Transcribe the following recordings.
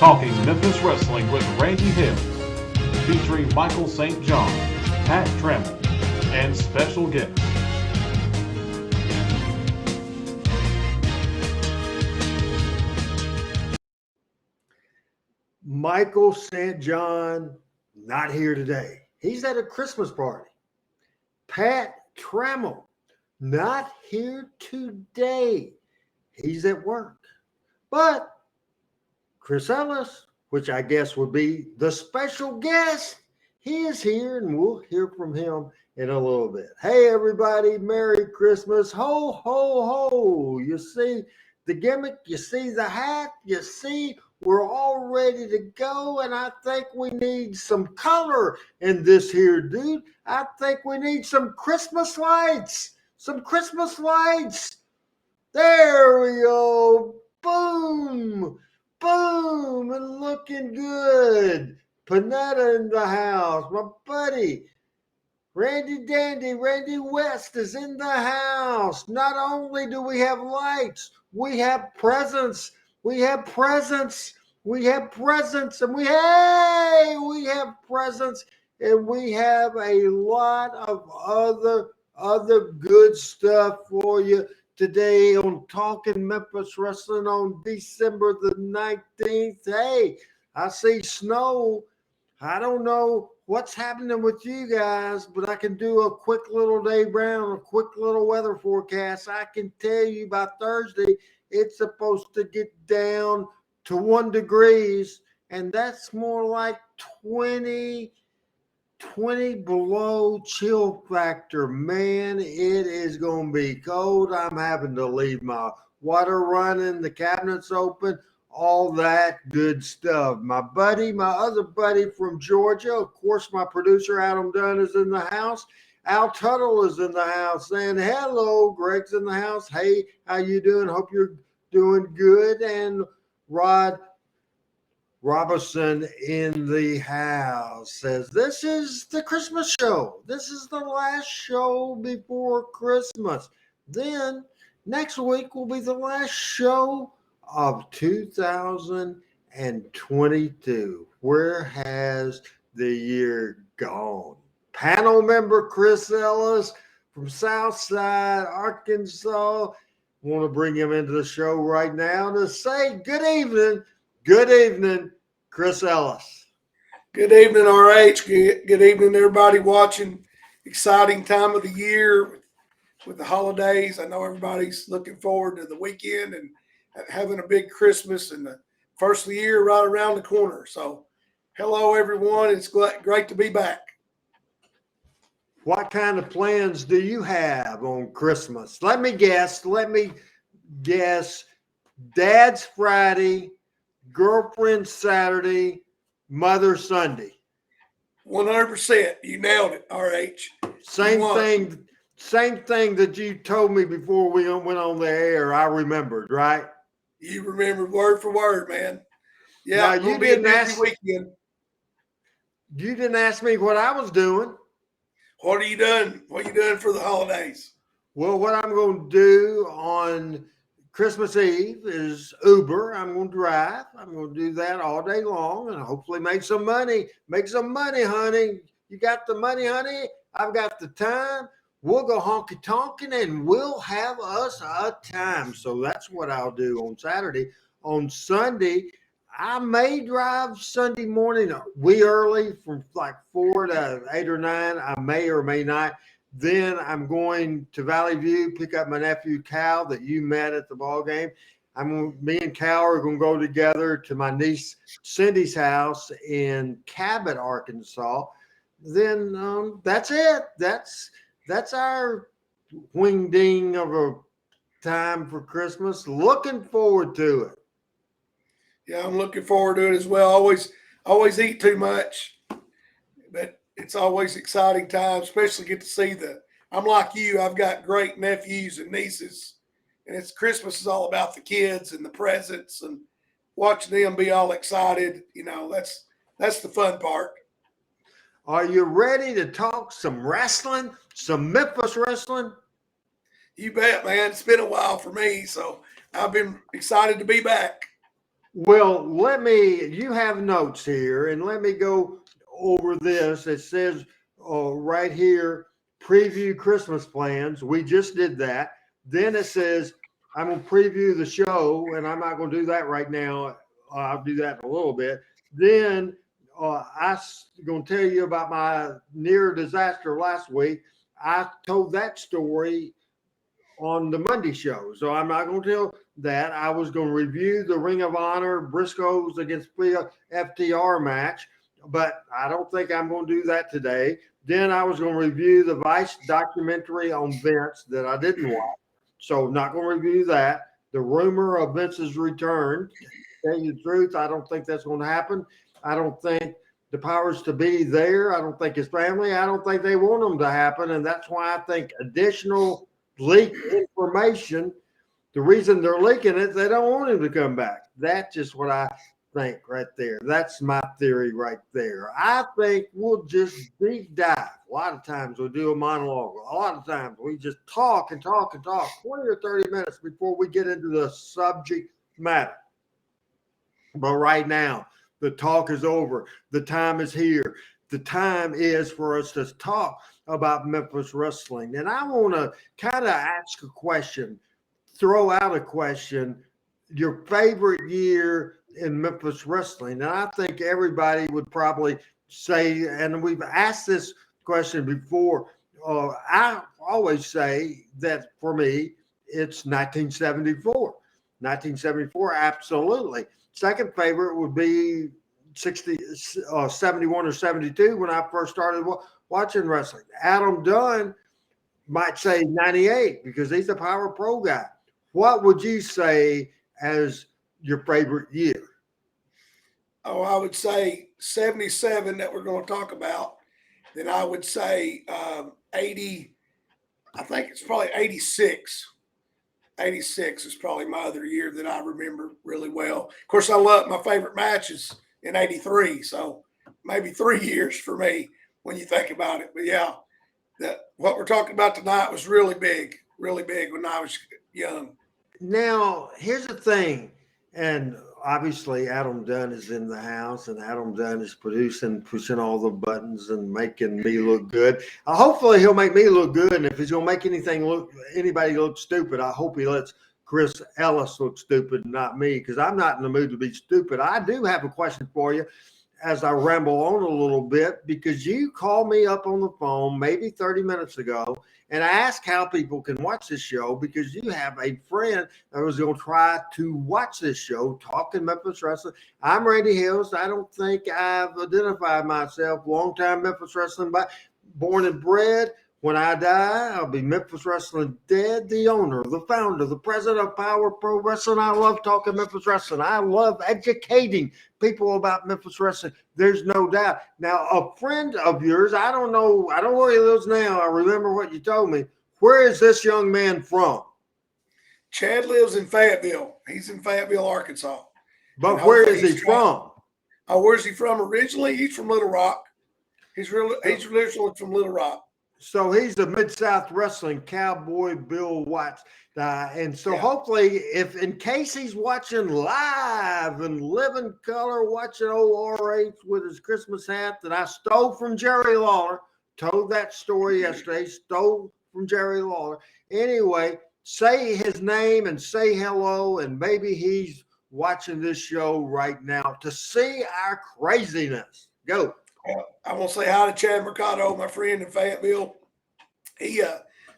Talking Memphis Wrestling with Randy Hill, featuring Michael St. John, Pat Trammell, and special guests. Michael St. John, not here today. He's at a Christmas party. Pat Trammell, not here today. He's at work. But Chris Ellis, which I guess would be the special guest, he is here, and we'll hear from him in a little bit. Hey, everybody, Merry Christmas. Ho, ho, ho. You see the gimmick? You see the hat? You see we're all ready to go, and I think we need some color in this here, dude. I think we need some Christmas lights. Some Christmas lights. There we go. Boom. Boom. And looking good. Panetta in the house. My buddy. Randy Dandy, Randy West is in the house. Not only do we have lights, we have presents. We have presents. We have presents. And we have presents. And we have a lot of other good stuff for you today on Talking Memphis Wrestling on December the 19th. Hey, I see snow. I don't know what's happening with you guys, but I can do a quick little day round, a quick little weather forecast. I can tell you by Thursday, it's supposed to get down to 1 degrees, and that's more like 20 below chill factor. Man, it is going to be cold. I'm having to leave my water running, the cabinets open, all that good stuff. My other buddy from Georgia, of course, my producer Adam Dunn is in the house. Al Tuttle is in the house saying hello. Greg's in the house. Hey, how you doing? Hope you're doing good. And Rod Robinson in the house says, this is the Christmas show. This is the last show before Christmas. Then next week will be the last show of 2022. Where has the year gone? Panel member Chris Ellis from Southside, Arkansas. I want to bring him into the show right now to say good evening. Good evening, Chris Ellis. Good evening, RH. Good evening, everybody watching. Exciting time of the year with the holidays. I know everybody's looking forward to the weekend and having a big Christmas and the first of the year right around the corner. So, hello, everyone. It's great to be back. What kind of plans do you have on Christmas? Let me guess. Dad's Friday, girlfriend Saturday, mother Sunday. 100%. You nailed it, RH. Same thing that you told me before we went on the air. I remembered, right? You remembered word for word, man. Yeah, now, you didn't ask me what I was doing. What are you doing? What are you doing for the holidays? Well, what I'm going to do on Christmas Eve is Uber. I'm going to drive. I'm going to do that all day long and hopefully make some money. Make some money, honey. You got the money, honey? I've got the time. We'll go honky-tonkin' and we'll have us a time. So that's what I'll do on Saturday. On Sunday, I may drive Sunday morning wee early from like 4 to 8 or 9. I may or may not. Then I'm going to Valley View, pick up my nephew Cal that you met at the ball game. Me and Cal are going to go together to my niece Cindy's house in Cabot, Arkansas. Then that's it. That's our wing ding of a time for Christmas. Looking forward to it. Yeah, I'm looking forward to it as well. Always eat too much, but it's always exciting time, especially get to see I'm like you, I've got great nephews and nieces, and Christmas is all about the kids and the presents and watching them be all excited. You know, that's the fun part. Are you ready to talk some wrestling, some Memphis wrestling? You bet, man. It's been a while for me, so I've been excited to be back. Well, you have notes here, and let me go over this. It says right here, preview Christmas plans. We just did that. Then it says, I'm going to preview the show, and I'm not going to do that right now. I'll do that in a little bit. Then I'm going to tell you about my near disaster last week. I told that story on the Monday show. So I'm not going to tell that. I was going to review the Ring of Honor Briscoes against FTR match, but I don't think I'm going to do that today. Then I was going to review the Vice documentary on Vince that I didn't watch. So not going to review that. The rumor of Vince's return, to tell you the truth, I don't think that's going to happen. I don't think the powers to be there. I don't think his family. I don't think they want them to happen. And that's why I think additional leak information. The reason they're leaking it, they don't want him to come back. That's just what I think right there. That's my theory right there. I think we'll just deep dive. A lot of times we'll do a monologue. A lot of times we just talk and talk and talk 20 or 30 minutes before we get into the subject matter. But right now, the talk is over. The time is here. The time is for us to talk about Memphis wrestling. And I want to kind of ask a question, throw out a question, your favorite year in Memphis wrestling. And I think everybody would probably say, and we've asked this question before, I always say that for me, it's 1974. 1974, absolutely. Second favorite would be 71 or 72 when I first started watching wrestling. Adam Dunn might say 98 because he's a Power Pro guy. What would you say as your favorite year? Oh, I would say 77 that we're going to talk about. Then I would say 80. I think it's probably 86. 86 is probably my other year that I remember really well. Of course, I love my favorite matches in 83. So maybe 3 years for me when you think about it. But yeah, what we're talking about tonight was really big when I was young. Now, here's the thing. And obviously, Adam Dunn is in the house, and Adam Dunn is producing, pushing all the buttons and making me look good. Hopefully, he'll make me look good. And if he's going to make anybody look stupid, I hope he lets Chris Ellis look stupid, not me, because I'm not in the mood to be stupid. I do have a question for you as I ramble on a little bit, because you called me up on the phone maybe 30 minutes ago and asked how people can watch this show, because you have a friend that was going to try to watch this show, Talking Memphis Wrestling. I'm Randy Hills. I don't think I've identified myself. Longtime Memphis Wrestling, born and bred. When I die, I'll be Memphis Wrestling dead, the owner, the founder, the president of Power Pro Wrestling. I love talking Memphis Wrestling. I love educating people about Memphis Wrestling. There's no doubt. Now, a friend of yours, I don't know where he lives now. I remember what you told me. Where is this young man from? Chad lives in Fayetteville. He's in Fayetteville, Arkansas. But where is he from? Where's he from originally? He's from Little Rock. He's originally from Little Rock. So he's the Mid-South Wrestling Cowboy Bill Watts. And so hopefully, if in case he's watching live and living color, watching old RH with his Christmas hat that I stole from Jerry Lawler, told that story yesterday, stole from Jerry Lawler. Anyway, say his name and say hello, and maybe he's watching this show right now to see our craziness. Go. I want to say hi to Chad Mercado, my friend in Fayetteville.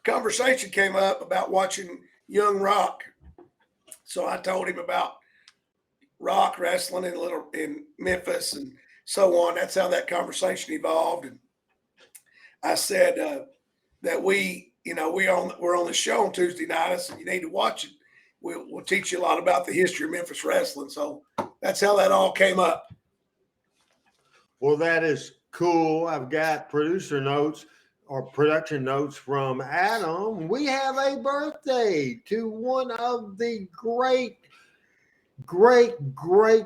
Conversation came up about watching Young Rock. So I told him about Rock wrestling in Memphis and so on. That's how that conversation evolved. And I said that we're on the show on Tuesday night. I said, you need to watch it. We'll teach you a lot about the history of Memphis wrestling. So that's how that all came up. Well, that is cool. I've got production notes from Adam. We have a birthday to one of the great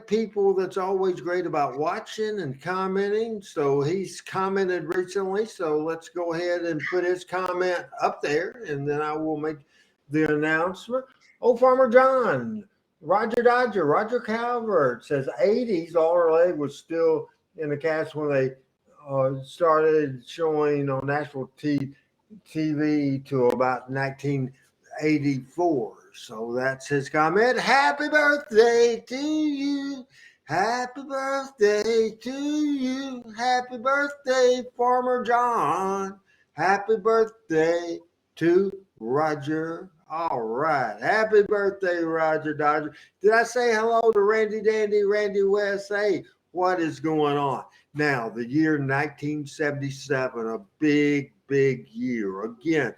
people that's always great about watching and commenting. So he's commented recently. So let's go ahead and put his comment up there, and then I will make the announcement. Oh, Farmer John, Roger Calvert says 80s, Lawler Leg was still in the cast when they started showing on national TV to about 1984. So that's his comment. Happy birthday to you. Happy birthday to you. Happy birthday, Farmer John. Happy birthday to Roger. All right. Happy birthday, Roger Dodger. Did I say hello to Randy Dandy, Randy West? Hey, what is going on? Now, the year 1977, a big year. Again,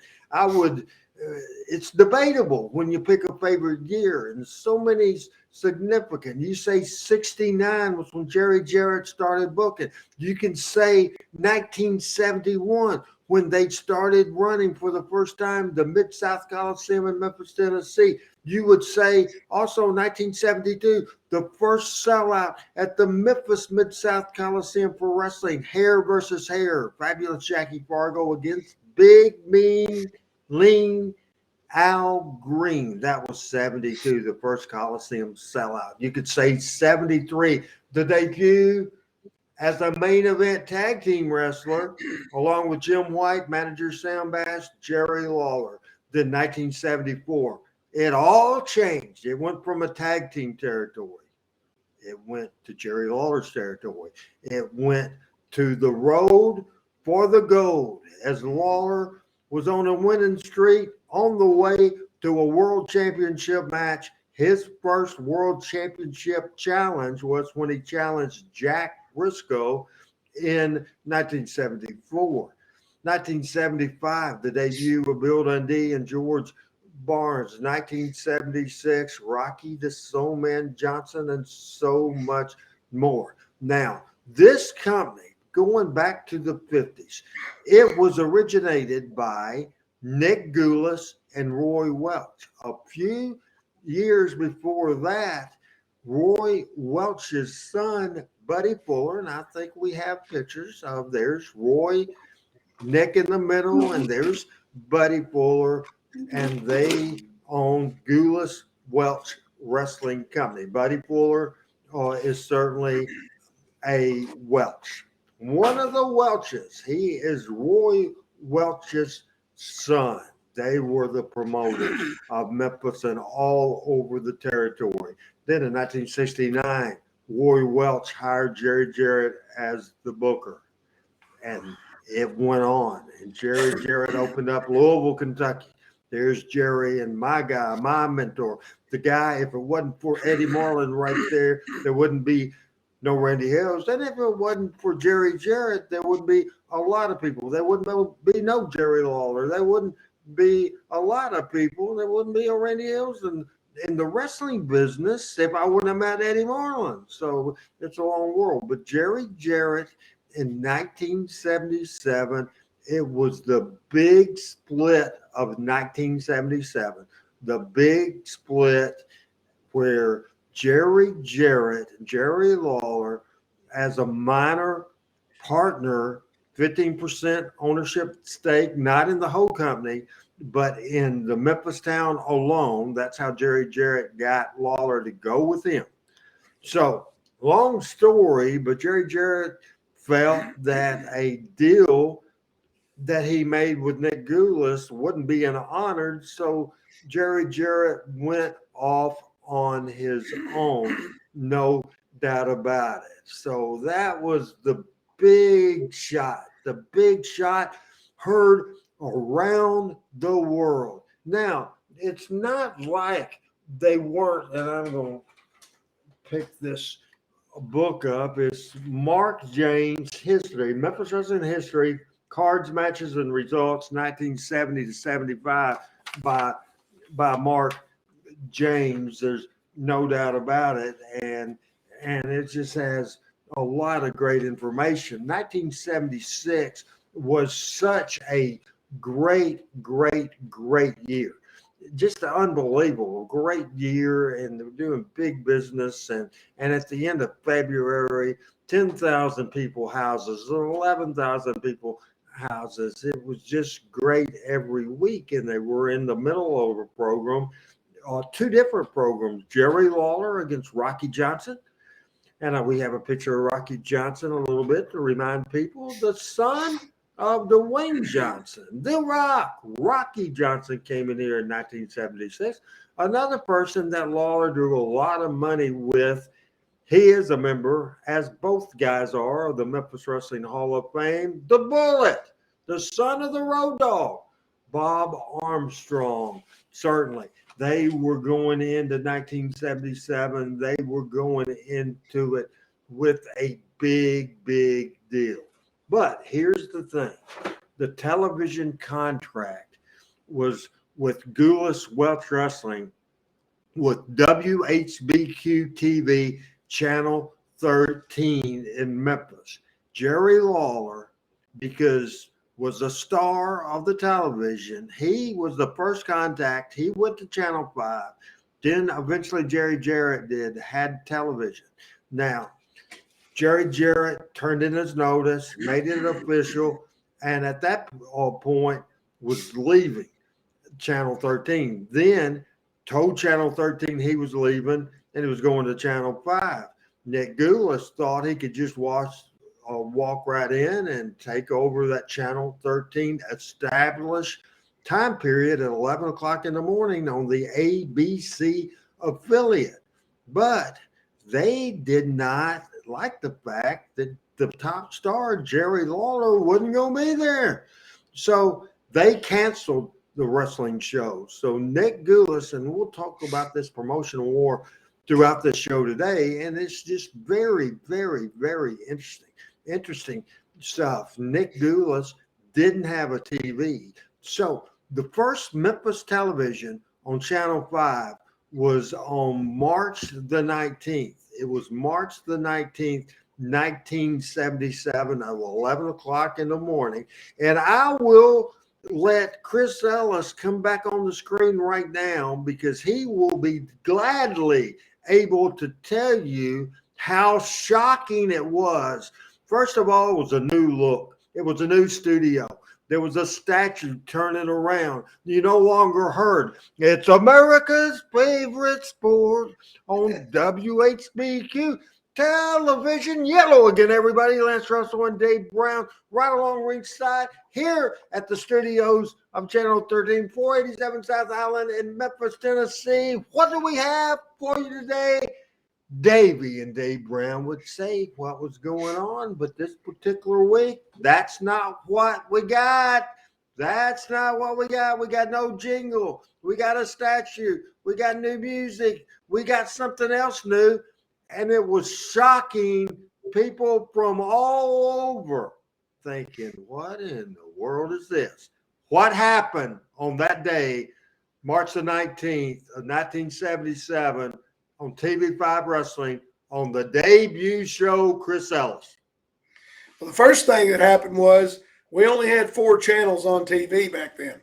it's debatable when you pick a favorite year, and so many significant. You say 69 was when Jerry Jarrett started booking. You can say 1971 when they started running for the first time the Mid-South Coliseum in Memphis, Tennessee. You would say also 1972, the first sellout at the Memphis Mid-South Coliseum for wrestling, hair versus hair. Fabulous Jackie Fargo against Big, Mean, Lean Al Green. That was 72, the first Coliseum sellout. You could say 73, the debut as a main event tag team wrestler, along with Jim White, manager Sam Bass, Jerry Lawler. Then 1974, it all changed. It went from a tag team territory. It went to Jerry Lawler's territory. It went to the road for the gold as Lawler was on a winning streak on the way to a world championship match. His first world championship challenge was when he challenged Jack Briscoe in 1974. 1975, the debut of Bill Dundee and George Barnes. 1976, Rocky the Soulman Johnson, and so much more. Now, this company, going back to the 50s, it was originated by Nick Gulas and Roy Welch. A few years before that, Roy Welch's son, Buddy Fuller, and I think we have pictures of there's Roy, Nick in the middle, and there's Buddy Fuller, and they own Gulas Welch Wrestling Company. Buddy Fuller is certainly a Welch. One of the Welches, he is Roy Welch's son. They were the promoters of Memphis and all over the territory. Then in 1969, Roy Welch hired Jerry Jarrett as the booker. And it went on. And Jerry Jarrett opened up Louisville, Kentucky. There's Jerry and my guy, my mentor. The guy, if it wasn't for Eddie Marlin right there, there wouldn't be no Randy Hills. And if it wasn't for Jerry Jarrett, there would be a lot of people. There wouldn't be no Jerry Lawler. There wouldn't be a lot of people. There wouldn't be a Randy Hills in the wrestling business if I wouldn't have met Eddie Marlin. So it's a long world. But Jerry Jarrett in 1977, it was the big split of 1977. The big split where Jerry Jarrett, Jerry Lawler, as a minor partner, 15% ownership stake, not in the whole company, but in the Memphis town alone. That's how Jerry Jarrett got Lawler to go with him. So, long story, but Jerry Jarrett felt that a deal that he made with Nick Gulas wouldn't be honored, so Jerry Jarrett went off on his own, no doubt about it. So that was the big shot heard around the world. Now, it's not like they weren't, and I'm going to pick this book up. It's Mark James' History, Memphis Wrestling History, Cards, Matches, and Results, 1970 to 75 by Mark James. There's no doubt about it. And it just has a lot of great information. 1976 was such a great year. Just unbelievable, great year, and they're doing big business. And at the end of February, 10,000 people houses, 11,000 people houses. It was just great every week, and they were in the middle of a program two different programs, Jerry Lawler against Rocky Johnson. And we have a picture of Rocky Johnson a little bit to remind people, the son of Dwayne Johnson, The Rock. Rocky Johnson came in here in 1976. Another person that Lawler drew a lot of money with. He is a member, as both guys are, of the Memphis Wrestling Hall of Fame. The Bullet, the son of the Road Dogg, Bob Armstrong, certainly. They were going into 1977. They were going into it with a big, big deal. But here's the thing. The television contract was with Gulas Welch Wrestling with WHBQ TV Channel 13 in Memphis. Jerry Lawler, because was a star of the television. He was the first contact. He went to Channel 5. Then eventually Jerry Jarrett had television. Now, Jerry Jarrett turned in his notice, made it official, and at that point was leaving Channel 13. Then told Channel 13 he was leaving and he was going to Channel 5. Nick Gulas thought he could just walk right in and take over that Channel 13 established time period at 11 o'clock in the morning on the ABC affiliate. But they did not like the fact that the top star, Jerry Lawler, wasn't going to be there. So they canceled the wrestling show. So Nick Gulas, and we'll talk about this promotional war throughout the show today, and it's just very, very, very interesting stuff. Nick Gulas didn't have a TV. So the first Memphis television on Channel 5 was on March the 19th. It was March the 19th, 1977 at 11 o'clock in the morning. And I will let Chris Ellis come back on the screen right now because he will be gladly able to tell you how shocking it was. First of all, it was a new look. It was a new studio. There was a statue turning around. You no longer heard, it's America's favorite sport on WHBQ television. Yellow again, everybody. Lance Russell and Dave Brown right along ringside here at the studios of Channel 13, 487 South Island in Memphis, Tennessee. What do we have for you today? Davey and Dave Brown would say what was going on, but this particular week, that's not what we got. That's not what we got. We got no jingle. We got a statue. We got new music. We got something else new. And it was shocking people from all over thinking, what in the world is this? What happened on that day, March the 19th of 1977, on TV5 Wrestling on the debut show, Chris Ellis? Well, the first thing that happened was we only had 4 channels on TV back then.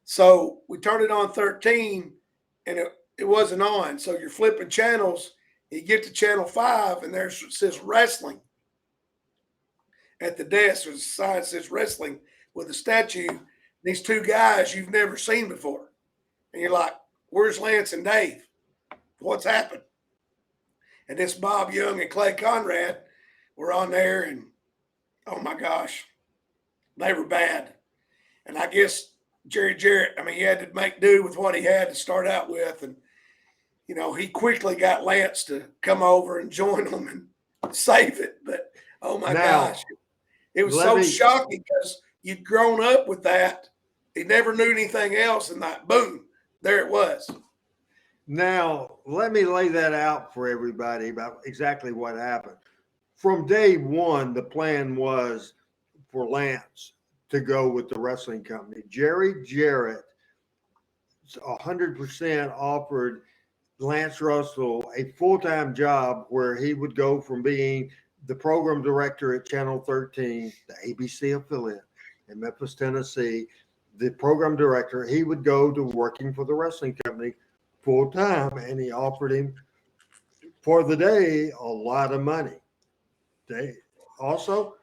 So we turned it on 13 and it wasn't on. So you're flipping channels. You get to Channel 5 and there says wrestling. At the desk, there's a sign that says wrestling with a statue. These 2 guys you've never seen before. And you're like, where's Lance and Dave? What's happened? And this Bob Young and Clay Conrad were on there, and oh my gosh, they were bad. And I guess Jerry Jarrett, he had to make do with what he had to start out with. And, he quickly got Lance to come over and join them and save it. But oh my gosh, it was so shocking because you'd grown up with that. He never knew anything else. And like, boom, there it was. Now, let me lay that out for everybody about exactly what happened. From day one, the plan was for Lance to go with the wrestling company. Jerry Jarrett 100% offered Lance Russell a full-time job where he would go from being the program director at Channel 13, the ABC affiliate in Memphis, Tennessee, the program director. He would go to working for the wrestling company full time, and he offered him for the day a lot of money. Also,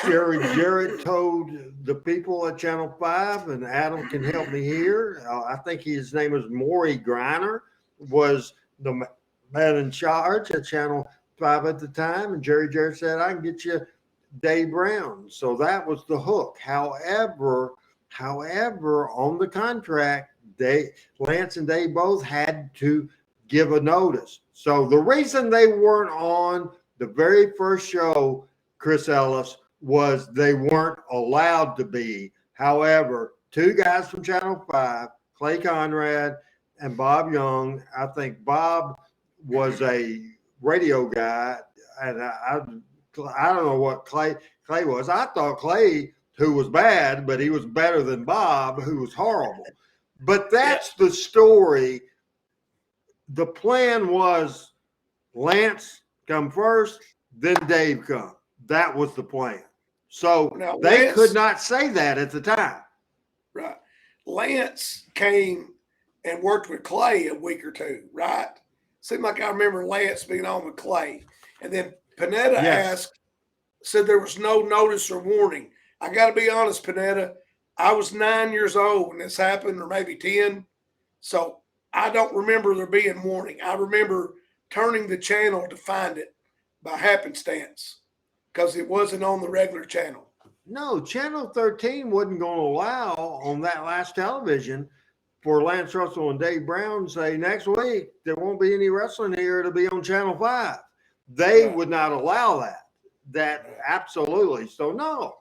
Jerry Jarrett told the people at Channel 5, and Adam can help me here. I think his name is Maury Griner, was the man in charge at Channel 5 at the time. And Jerry Jarrett said, I can get you Dave Brown. So that was the hook. However, on the contract, Lance and Dave both had to give a notice. So the reason they weren't on the very first show, Chris Ellis, was they weren't allowed to be. However, two guys from Channel 5, Clay Conrad and Bob Young. I think Bob was a radio guy, and I don't know what Clay was. I thought Clay, who was bad, but he was better than Bob, who was horrible. But that's the story. The plan was Lance come first, then Dave come. That was the plan. So now, they Lance could not say that at the time. Right. Lance came and worked with Clay a week or two, right? Seemed like I remember Lance being on with Clay. And then Panetta said there was no notice or warning. I got to be honest, Panetta, I was 9 years old when this happened, or maybe 10. So I don't remember there being warning. I remember turning the channel to find it by happenstance because it wasn't on the regular channel. No, Channel 13 wasn't going to allow on that last television for Lance Russell and Dave Brown to say next week there won't be any wrestling here. It'll be on Channel 5. They would not allow that. That absolutely. So no,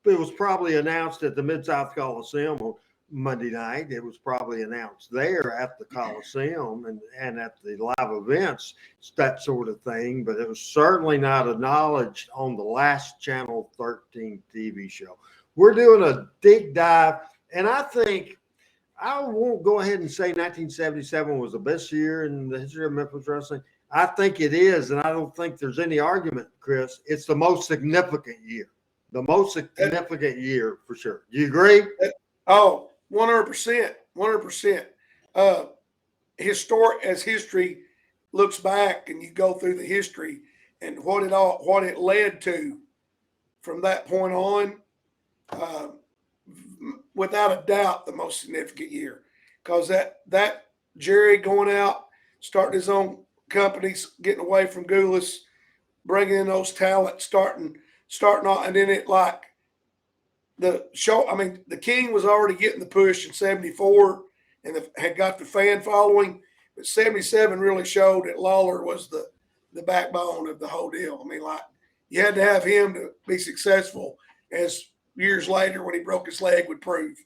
it was probably announced at the Mid-South Coliseum on Monday night. It was probably announced there at the Coliseum and at the live events, that sort of thing. But it was certainly not acknowledged on the last Channel 13 TV show. We're doing a deep dive, and I think I won't go ahead and say 1977 was the best year in the history of Memphis wrestling. I think it is, and I don't think there's any argument, Chris. It's the most significant year. The most significant year for sure. Do you agree? Oh, 100%. 100%. As history looks back and you go through the history and what it led to from that point on, without a doubt, the most significant year. Because that Jerry going out, starting his own companies, getting away from Goulas, bringing in those talents, starting off, and then it like the show. I mean, the King was already getting the push in '74 and had got the fan following, but '77 really showed that Lawler was the backbone of the whole deal. I mean, like you had to have him to be successful, as years later when he broke his leg would prove.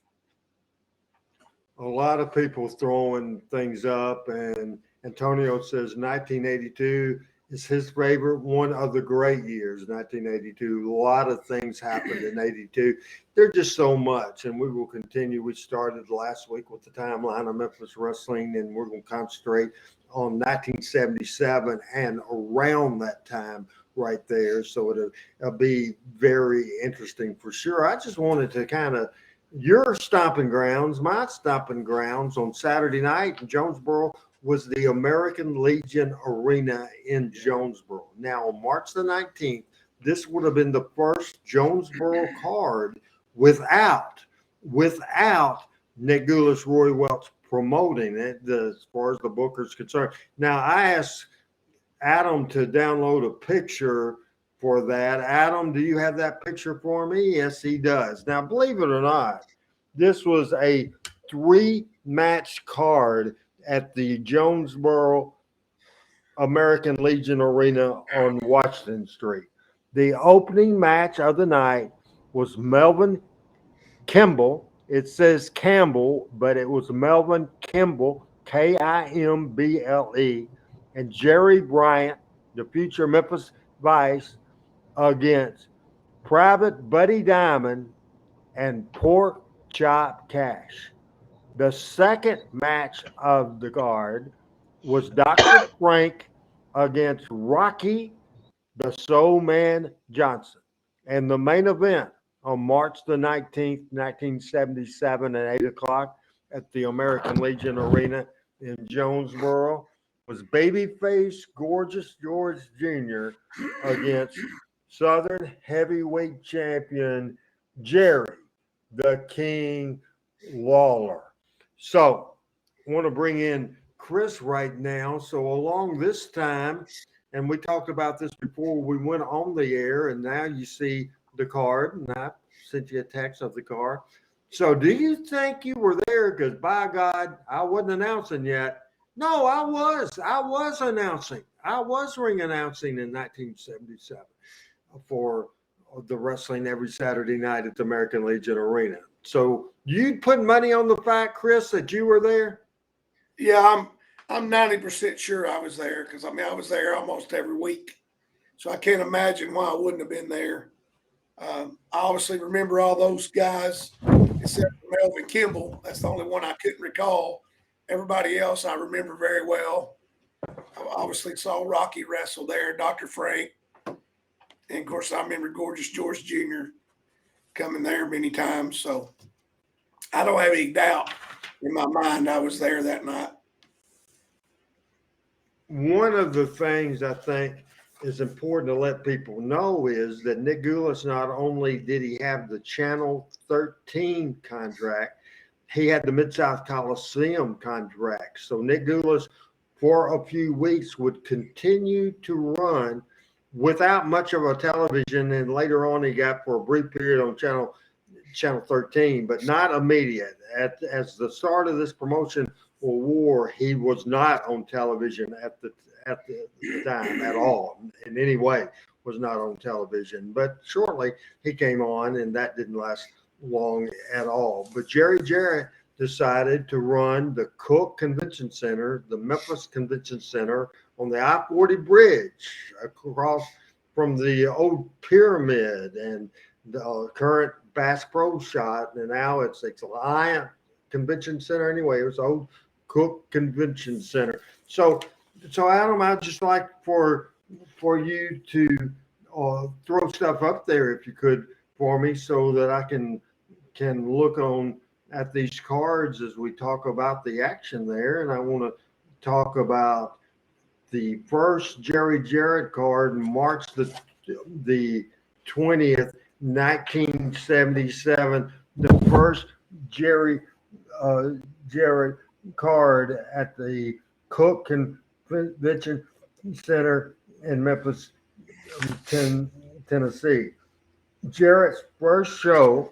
A lot of people throwing things up, and Antonio says 1982 is his favorite, one of the great years, 1982. A lot of things happened in 82. There's just so much, and we will continue. We started last week with the timeline of Memphis wrestling, and we're going to concentrate on 1977 and around that time right there. So it'll be very interesting for sure. I just wanted to kind of your stomping grounds, my stomping grounds on Saturday night in Jonesboro was the American Legion Arena in Jonesboro. Now, on March the 19th, this would have been the first Jonesboro card without Nick Goulas, Roy Welch promoting it as far as the booker's concerned. Now, I asked Adam to download a picture for that. Adam, do you have that picture for me? Yes, he does. Now, believe it or not, this was a 3-match card at the Jonesboro American Legion Arena on Washington Street. The opening match of the night was Melvin Kimball. It says Campbell, but it was Melvin Kimball, Kimble, and Jerry Bryant, the future Memphis Vice, against Private Buddy Diamond and Pork Chop Cash. The second match of the card was Dr. Frank against Rocky the Soul Man Johnson. And the main event on March the 19th, 1977 at 8 o'clock at the American Legion Arena in Jonesboro was Babyface Gorgeous George Jr. against Southern Heavyweight Champion Jerry the King Lawler. So I want to bring in Chris right now. So along this time, and we talked about this before we went on the air, and now you see the card, and I sent you a text of the card. So do you think you were there? Because by God, I wasn't announcing yet. No, I was. I was announcing. I was ring announcing in 1977 for the wrestling every Saturday night at the American Legion Arena. So you put money on the fact, Chris, that you were there? Yeah, I'm 90% sure I was there because I was there almost every week. So I can't imagine why I wouldn't have been there. I obviously remember all those guys, except for Melvin Kimball. That's the only one I couldn't recall. Everybody else I remember very well. I obviously saw Rocky wrestle there, Dr. Frank. And, of course, I remember Gorgeous George Jr. coming there many times. So I don't have any doubt in my mind I was there that night. One of the things I think is important to let people know is that Nick Gulas, not only did he have the Channel 13 contract, he had the Mid-South Coliseum contract. So Nick Gulas, for a few weeks, would continue to run without much of a television, and later on he got for a brief period on Channel 13, but not immediate. As the start of this promotion or war, he was not on television at the time at all, in any way was not on television. But shortly he came on, and that didn't last long at all. But Jerry Jarrett decided to run the Cook Convention Center, the Memphis Convention Center, on the I-40 bridge across from the old pyramid and the current Bass Pro Shot, and now it's Lion Convention Center. Anyway, it was old Cook Convention Center. So Adam, I'd just like for you to throw stuff up there if you could for me, so that I can look on at these cards as we talk about the action there. And I want to talk about the first Jerry Jarrett card, March the 20th, 1977. The first Jerry Jarrett card at the Cook Convention Center in Memphis, Tennessee. Jarrett's first show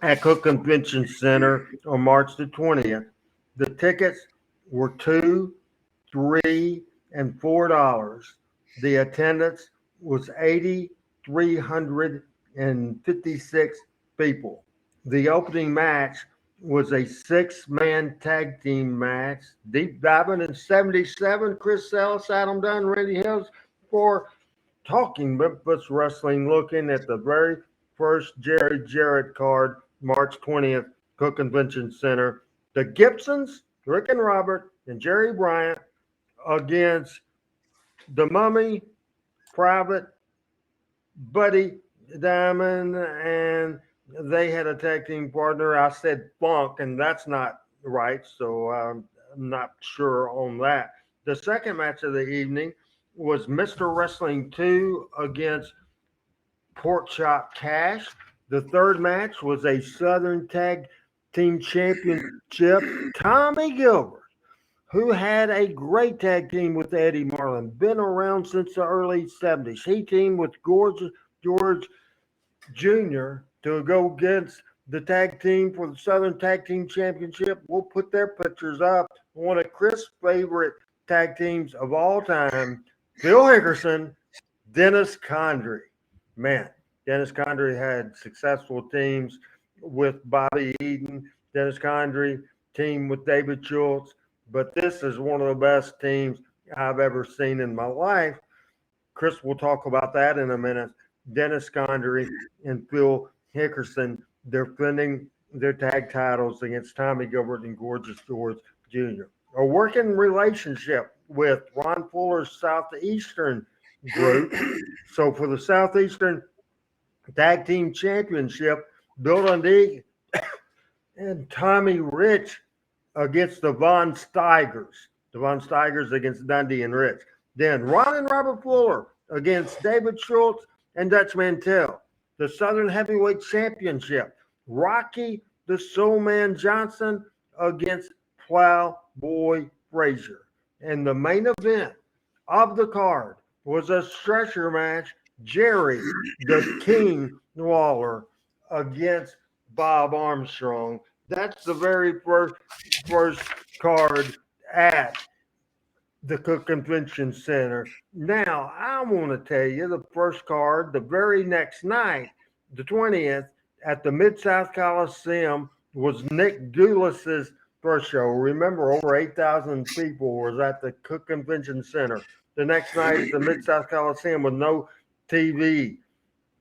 at Cook Convention Center on March the 20th. The tickets were $2, $3, and $4. The attendance was 8,356 people. The opening match was a 6-man tag team match. Deep diving in 77, Chris Ellis, Adam Dunn, Randy Hills for Talking Memphis Wrestling, looking at the very first Jerry Jarrett card, March 20th, Cook Convention Center. The Gibsons, Rick and Robert, and Jerry Bryant against the Mummy, Private, Buddy Diamond, and they had a tag team partner. I said Funk, and that's not right, so I'm not sure on that. The second match of the evening was Mr. Wrestling 2 against Pork Chop Cash. The third match was a Southern Tag Team Championship. Tommy Gilbert, who had a great tag team with Eddie Marlin, been around since the early 70s. He teamed with Gorgeous George Jr. to go against the tag team for the Southern Tag Team Championship. We'll put their pictures up. One of Chris' favorite tag teams of all time, Phil Hickerson, Dennis Condrey. Man, Dennis Condrey had successful teams with Bobby Eaton. Dennis Condrey teamed with David Schultz. But this is one of the best teams I've ever seen in my life. Chris will talk about that in a minute. Dennis Condrey and Phil Hickerson, they're defending their tag titles against Tommy Gilbert and Gorgeous George Jr. A working relationship with Ron Fuller's Southeastern group. So for the Southeastern Tag Team Championship, Bill Dundee and Tommy Rich against the Von Steigers. The Von Steigers against Dundee and Rich. Then Ron and Robert Fuller against David Schultz and Dutch Mantell. The Southern Heavyweight Championship, Rocky the Soulman Johnson against Plowboy Frazier. And the main event of the card was a stretcher match, Jerry the King Lawler against Bob Armstrong. That's the very first card at the Cook Convention Center. Now, I want to tell you the first card the very next night, the 20th, at the Mid-South Coliseum was Nick Gulas's first show. Remember, over 8,000 people was at the Cook Convention Center. The next night at the Mid-South Coliseum with no TV.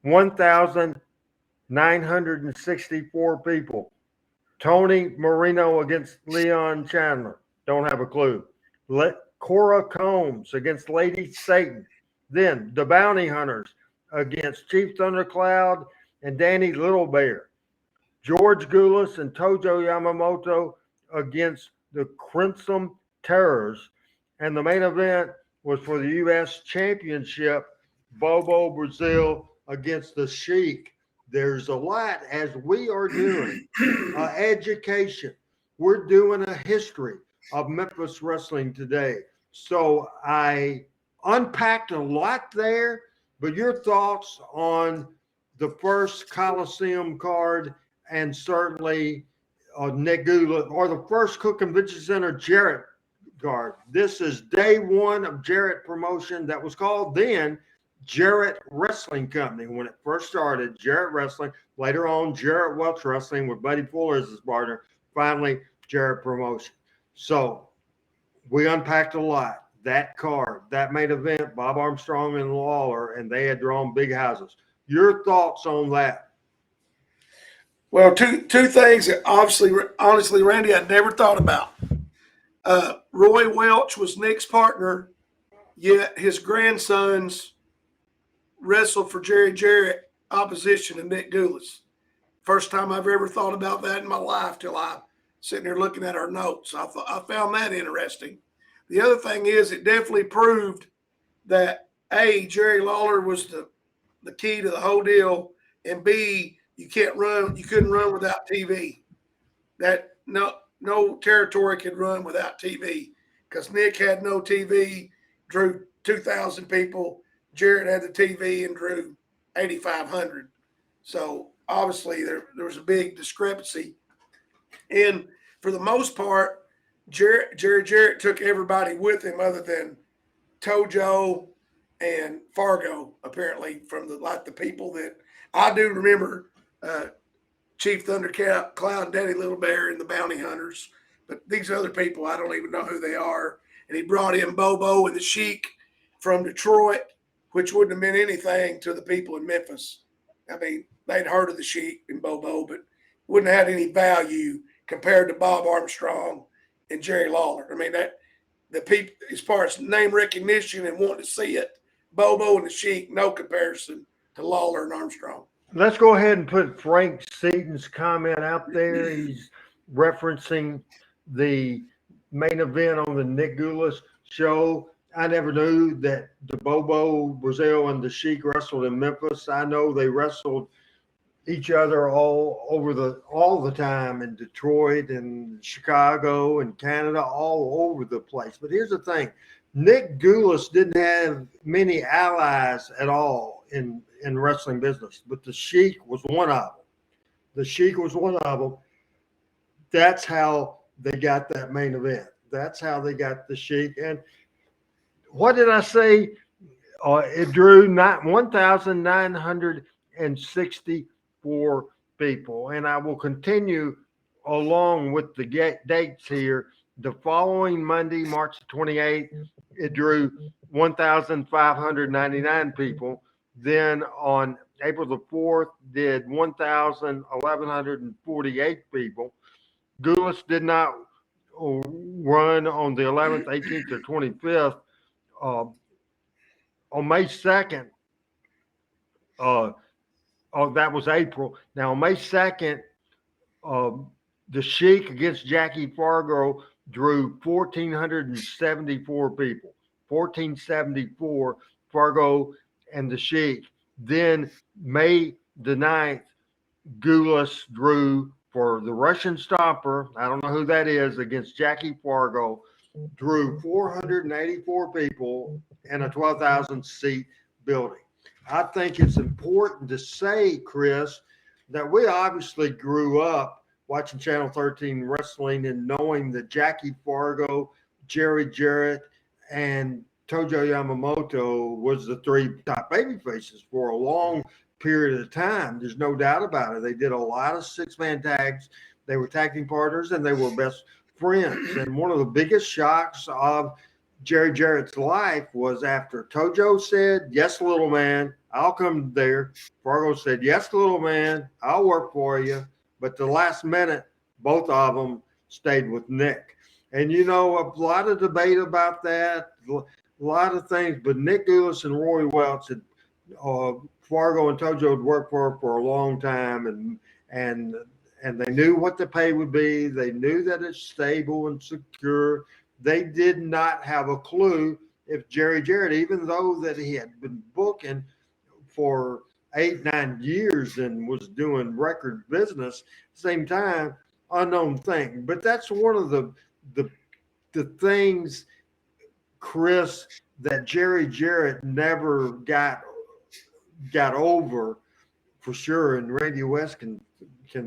1,964 people. Tony Marino against Leon Chandler. Don't have a clue. Cora Combs against Lady Satan. Then the Bounty Hunters against Chief Thundercloud and Danny Little Bear. George Gulas and Tojo Yamamoto against the Crimson Terrors. And the main event was for the U.S. Championship, Bobo Brazil against the Sheik. There's a lot as we are doing education. We're doing a history of Memphis wrestling today. So I unpacked a lot there, but your thoughts on the first Coliseum card and certainly Nick Gula, or the first Cook Convention Center Jarrett card. This is day one of Jarrett promotion that was called then Jarrett Wrestling Company when it first started. Jarrett Wrestling, later on Jarrett Welch Wrestling with Buddy Fuller as his partner, finally Jarrett Promotion. So we unpacked a lot. That card, that main event, Bob Armstrong and Lawler, and they had drawn big houses. Your thoughts on that? Well, two things that honestly, Randy, I never thought about. Roy Welch was Nick's partner, yet his grandsons wrestled for Jerry Jarrett opposition to Nick Gulas. First time I've ever thought about that in my life till I sitting here looking at our notes. I found that interesting. The other thing is it definitely proved that A, Jerry Lawler was the key to the whole deal, and B, you couldn't run without TV. That no territory could run without TV because Nick had no TV, drew 2,000 people. Jarrett had the TV and drew 8,500. So obviously there was a big discrepancy. And for the most part, Jerry Jarrett took everybody with him other than Tojo and Fargo, apparently, from the people that I do remember, Chief Thundercloud and Danny Little Bear and the Bounty Hunters. But these other people, I don't even know who they are. And he brought in Bobo and the Sheik from Detroit, which wouldn't have meant anything to the people in Memphis. I mean, they'd heard of the Sheik and Bobo, but wouldn't have had any value compared to Bob Armstrong and Jerry Lawler. I mean, that the people, as far as name recognition and wanting to see it, Bobo and the Sheik, no comparison to Lawler and Armstrong. Let's go ahead and put Frank Seaton's comment out there. He's referencing the main event on the Nick Gulas show. I never knew that the Bobo Brazil and the Sheik wrestled in Memphis. I know they wrestled each other all the time in Detroit and Chicago and Canada, all over the place. But here's the thing. Nick Gulas didn't have many allies at all in wrestling business, but the Sheik was one of them. The Sheik was one of them. That's how they got that main event. That's how they got the Sheik. And what did I say? It drew 1,964 people. And I will continue along with the dates here. The following Monday, March 28th, it drew 1,599 people. Then on April the 4th, did 1,148 people. Gulas did not run on the 11th, 18th, or 25th. On May 2nd, that was April. Now, on May 2nd, the Sheik against Jackie Fargo drew 1,474 people. 1,474, Fargo and the Sheik. Then May the 9th, Gulas drew for the Russian Stomper. I don't know who that is, against Jackie Fargo. Drew 484 people in a 12,000 seat building. I think it's important to say, Chris, that we obviously grew up watching Channel 13 wrestling and knowing that Jackie Fargo, Jerry Jarrett, and Tojo Yamamoto was the three top baby faces for a long period of time. There's no doubt about it. They did a lot of six-man tags. They were tag team partners, and they were best friends. And one of the biggest shocks of Jerry Jarrett's life was after Tojo said, "Yes, little man, I'll come there." Fargo said, "Yes, little man, I'll work for you." But the last minute, both of them stayed with Nick. And, you know, a lot of debate about that, a lot of things. But Nick Gulas and Roy Welch had Fargo and Tojo had worked for a long time, and they knew what the pay would be. They knew that it's stable and secure. They did not have a clue if Jerry Jarrett, even though that he had been booking for 8-9 years and was doing record business, same time, unknown thing. But that's one of the things, Chris, that Jerry Jarrett never got over, for sure. And Randy West can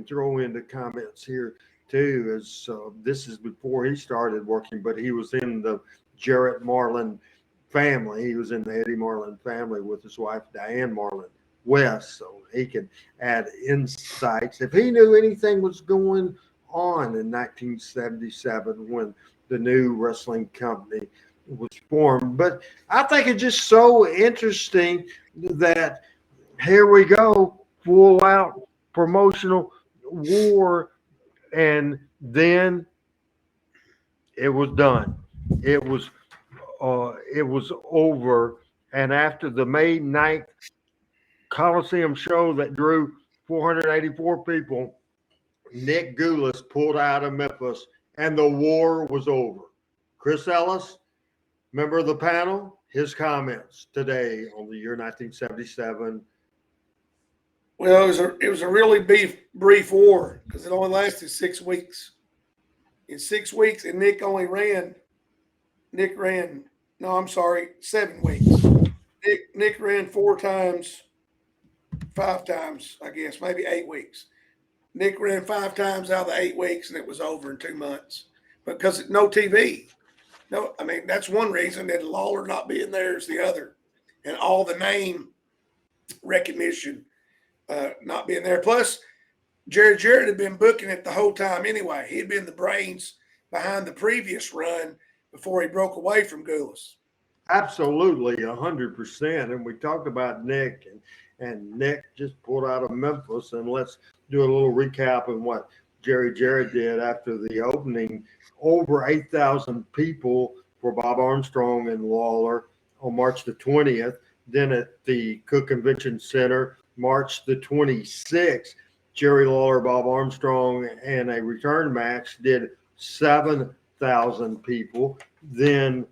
throw into comments here too, as this is before he started working, but he was in the Jarrett Marlin family. He was in the Eddie Marlin family with his wife Diane Marlin West, so he could add insights if he knew anything was going on in 1977 when the new wrestling company was formed. But I think it's just so interesting that here we go, full out promotional war, and then it was done. It was over. And after the May 9th Coliseum show that drew 484 people, Nick Gulas pulled out of Memphis, and the war was over. Chris Ellis, member of the panel, his comments today on the year 1977. Well, it was a really brief war because it only lasted 6 weeks. In 6 weeks, and Nick ran 7 weeks. Nick ran 4 times, 5 times, I guess, maybe 8 weeks. Nick ran 5 times out of the 8 weeks, and it was over in 2 months because no TV. No, I mean, that's one reason that Lawler not being there is the other, and all the name recognition not being there. Plus, Jerry Jarrett had been booking it the whole time anyway. He had been the brains behind the previous run before he broke away from Gulas. Absolutely, 100%. And we talked about Nick, and Nick just pulled out of Memphis. And let's do a little recap of what Jerry Jarrett did after the opening. Over 8,000 people for Bob Armstrong and Lawler on March the 20th. Then at the Cook Convention Center, March the 26th, Jerry Lawler, Bob Armstrong, and a return match did 7,000 people. Then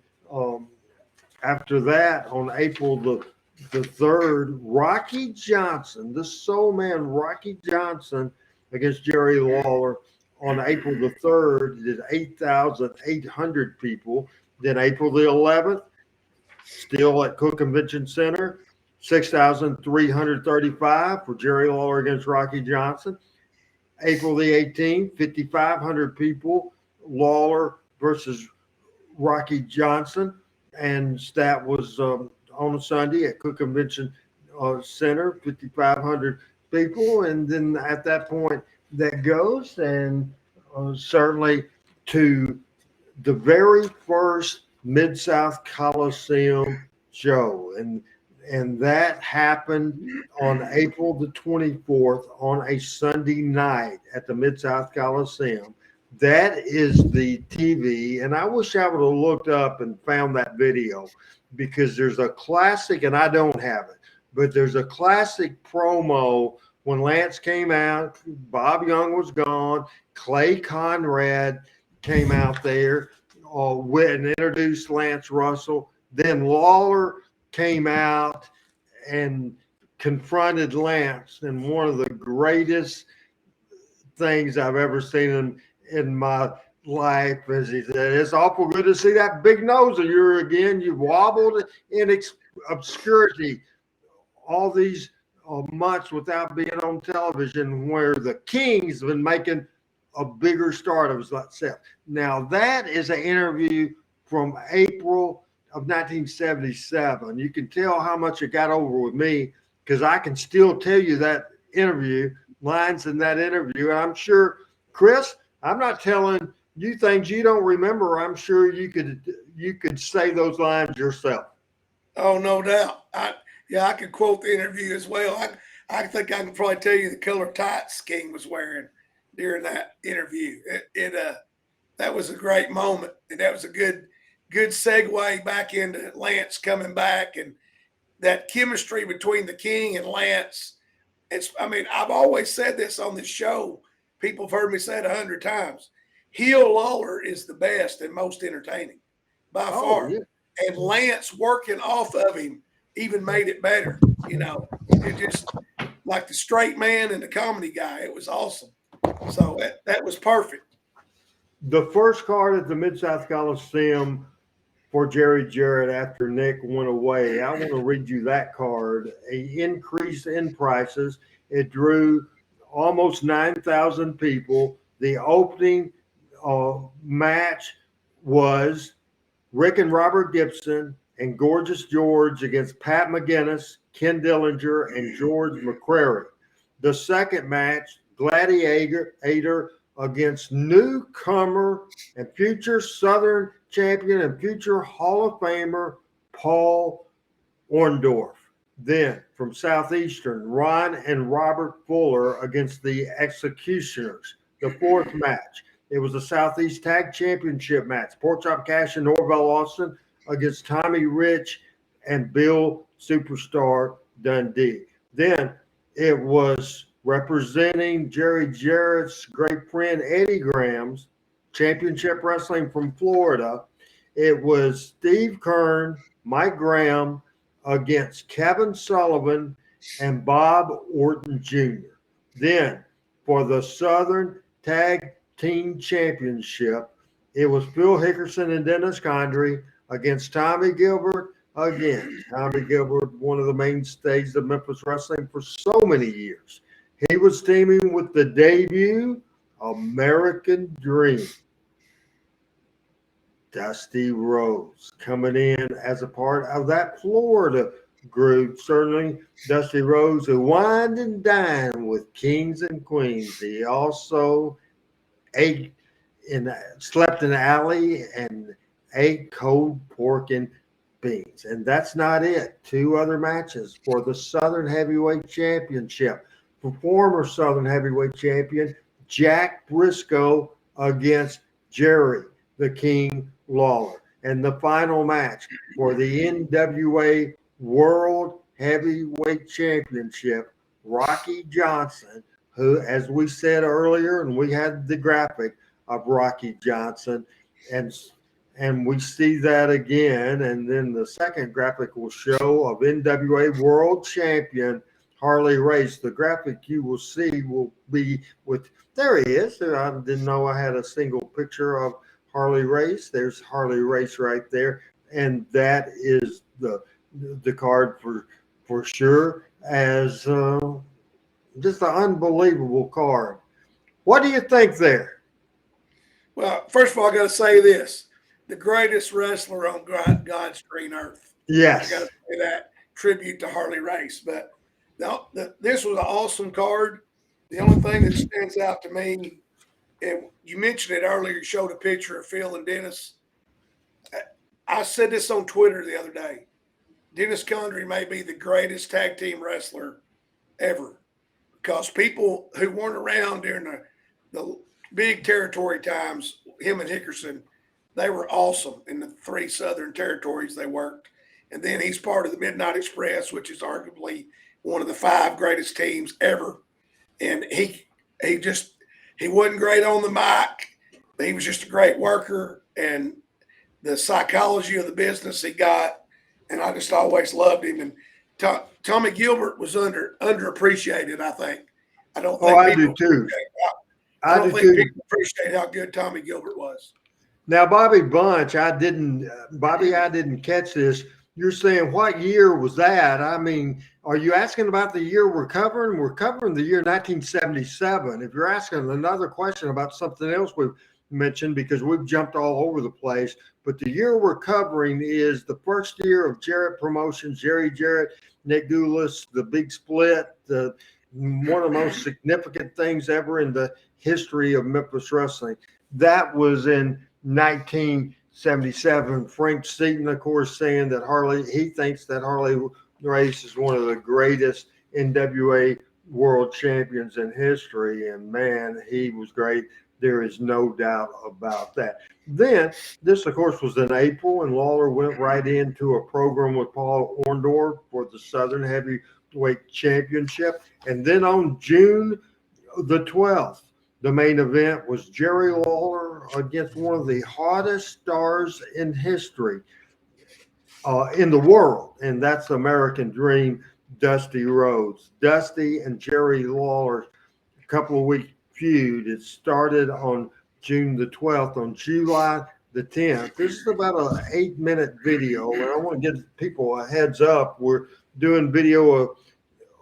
after that, on April the 3rd, Rocky Johnson, the soul man Rocky Johnson against Jerry Lawler on April the 3rd did 8,800 people. Then April the 11th, still at Cook Convention Center, 6,335 for Jerry Lawler against Rocky Johnson. April the 18th, 5,500 people, Lawler versus Rocky Johnson. And that was on a Sunday at Cook Convention Center, 5,500 people. And then at that point, that goes, and certainly to the very first Mid-South Coliseum show. And that happened on April the 24th on a Sunday night at the Mid-South Coliseum. That is the TV, and I wish I would have looked up and found that video, because there's a classic, and I don't have it, but there's a classic promo when Lance came out. Bob Young was gone. Clay Conrad came out there and introduced Lance Russell. Then Lawler came out and confronted Lance in one of the greatest things I've ever seen in my life, as he said, it's awful good to see that big nose of yours again. You wobbled in obscurity all these months without being on television, where the King's been making a bigger start of himself. Now, that is an interview from April of 1977. You can tell how much it got over with me, because I can still tell you that interview, lines in that interview. And I'm sure, Chris, I'm not telling you things you don't remember. I'm sure you could say those lines yourself. Oh, no doubt. I could quote the interview as well. I think I can probably tell you the color tights King was wearing during that interview. That was a great moment, and that was a good segue back into Lance coming back, and that chemistry between the King and Lance. I've always said this on this show. People have heard me say it 100 times. Heel Lawler is the best and most entertaining by far. Yeah. And Lance working off of him even made it better. It just like the straight man and the comedy guy. It was awesome. So that was perfect. The first card at the Mid-South Coliseum for Jerry Jarrett after Nick went away. I want to read you that card. An increase in prices. It drew almost 9,000 people. The opening match was Rick and Robert Gibson and Gorgeous George against Pat McGinnis, Ken Dillinger, and George McCrary. The second match, Gladiator against newcomer and future Southern champion and future Hall of Famer Paul Orndorff. Then from Southeastern, Ron and Robert Fuller against the Executioners. The fourth match, it was a Southeast Tag Championship match. Porkchop Cash and Norvell Austin against Tommy Rich and Bill Superstar Dundee. Then it was representing Jerry Jarrett's great friend Eddie Graham's Championship Wrestling from Florida. It was Steve Kern, Mike Graham against Kevin Sullivan and Bob Orton Jr. Then for the Southern Tag Team Championship, it was Phil Hickerson and Dennis Condrey against Tommy Gilbert. Again, Tommy Gilbert, one of the mainstays of Memphis wrestling for so many years. He was teaming with the debut American Dream, Dusty Rhodes, coming in as a part of that Florida group. Certainly, Dusty Rhodes, who wined and dined with kings and queens. He also slept in the alley and ate cold pork and beans. And that's not it. Two other matches for the Southern Heavyweight Championship. For former Southern Heavyweight Champion Jack Briscoe against Jerry the King Lawler. And the final match for the NWA World Heavyweight Championship, Rocky Johnson, who, as we said earlier, and we had the graphic of Rocky Johnson, and we see that again. And then the second graphic will show of NWA World Champion HarleyRace. The graphic you will see will be with, there he is. I didn't know I had a single picture of HarleyRace. There's HarleyRace right there. And that is the card for sure, as just an unbelievable card. What do you think there? Well, first of all, I got to say this. The greatest wrestler on God's green earth. Yes. I got to say that. Tribute to HarleyRace. But this was an awesome card. The only thing that stands out to me, and you mentioned it earlier, you showed a picture of Phil and Dennis. I said this on Twitter the other day. Dennis Condrey may be the greatest tag team wrestler ever, because people who weren't around during the big territory times, him and Hickerson, they were awesome in the three Southern territories they worked. And then he's part of the Midnight Express, which is arguably one of the 5 greatest teams ever. And he wasn't great on the mic, but he was just a great worker, and the psychology of the business he got. And I just always loved him. And Tommy Gilbert was underappreciated, I think. I don't Oh, think I do people too. I don't do think too. people appreciate how good Tommy Gilbert was. Now, Bobby Bunch, I didn't catch this. You're saying what year was that? I mean, are you asking about the year we're covering? We're covering the year 1977. If you're asking another question about something else we've mentioned, because we've jumped all over the place, but the year we're covering is the first year of Jarrett Promotions, Jerry Jarrett, Nick Gulas, the big split, one of the most significant things ever in the history of Memphis wrestling. That was in 1977. Frank Seaton, of course, saying that he thinks that HarleyRace is one of the greatest NWA world champions in history. And man, he was great. There is no doubt about that. Then this, of course, was in April, and Lawler went right into a program with Paul Orndorff for the Southern Heavyweight Championship. And then on June the 12th, the main event was Jerry Lawler against one of the hottest stars in history in the world, and that's American Dream, Dusty Rhodes. Dusty and Jerry Lawler, a couple of week feud. It started on June the 12th. On July the 10th, this is about an 8-minute video, and I want to give people a heads up. We're doing video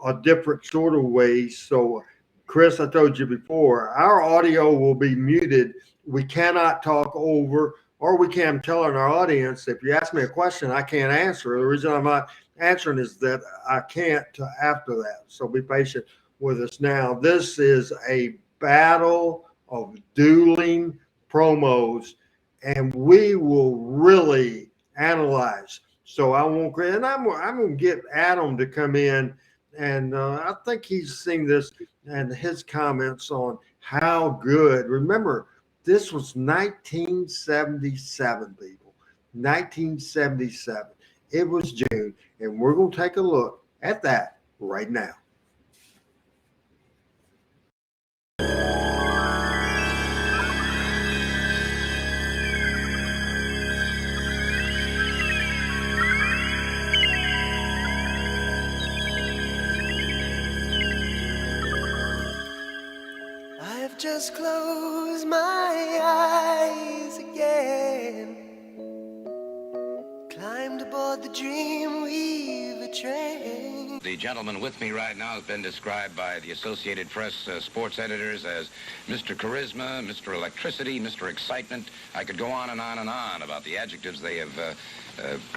a different sort of ways, so Chris, I told you before, our audio will be muted. We cannot talk over, or we can tell our audience, if you ask me a question, I can't answer. The reason I'm not answering is that I can't after that. So be patient with us now. This is a battle of dueling promos, and we will really analyze. So I won't, and I'm going to get Adam to come in, and I think he's seen this and his comments on how good. Remember, this was 1977, people. 1977. It was June, and we're going to take a look at that right now. Just close my eyes again. Climbed aboard the Dreamweaver train. The gentleman with me right now has been described by the Associated Press sports editors as Mr. Charisma, Mr. Electricity, Mr. Excitement. I could go on and on and on about the adjectives they have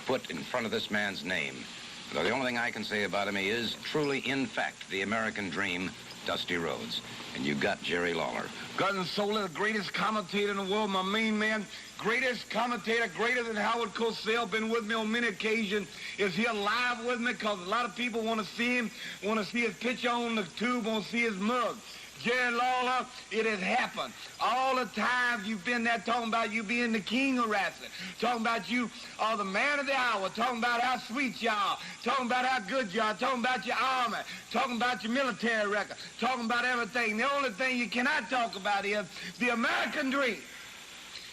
put in front of this man's name. Though the only thing I can say about him, he is truly, in fact, the American Dream, Dusty Rhodes. And you got Jerry Lawler. Gun Soler, the greatest commentator in the world, my main man. Greatest commentator, greater than Howard Cosell. Been with me on many occasions. Is here live with me because a lot of people want to see him, want to see his picture on the tube, want to see his mug. Jerry Lawler, it has happened. All the time you've been there talking about you being the king of wrestling, talking about you are the man of the hour, talking about how sweet you are, talking about how good you are, talking about your army, talking about your military record, talking about everything. The only thing you cannot talk about is the American dream,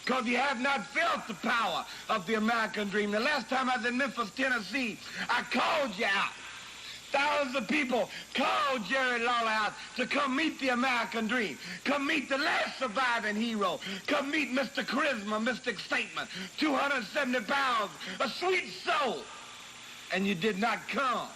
because you have not felt the power of the American dream. The last time I was in Memphis, Tennessee, I called you out. Thousands of people called Jerry Lawler out to come meet the American dream. Come meet the last surviving hero. Come meet Mr. Charisma, Mr. Excitement, 270 pounds, a sweet soul. And you did not come.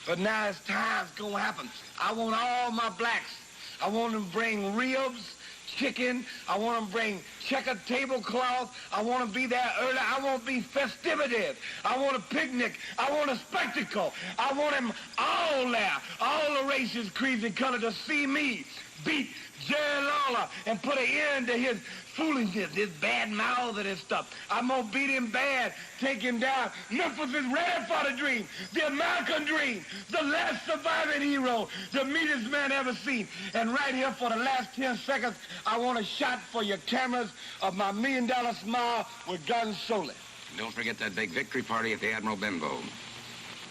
But now it's time's going to happen. I want all my blacks. I want them to bring ribs, chicken. I want to bring checkered tablecloth. I want to be there early. I want to be festivities. I want a picnic. I want a spectacle. I want them all there, all the races, creeds, and colors, to see me beat Jerry Lawler and put an end to his foolishness, his bad mouth and his stuff. I'm going to beat him bad, take him down. Memphis is ready for the dream, the American dream, the last surviving hero, the meanest man ever seen. And right here for the last 10 seconds, I want a shot for your cameras of my $1 million smile with Gun Soler. Don't forget that big victory party at the Admiral Bimbo.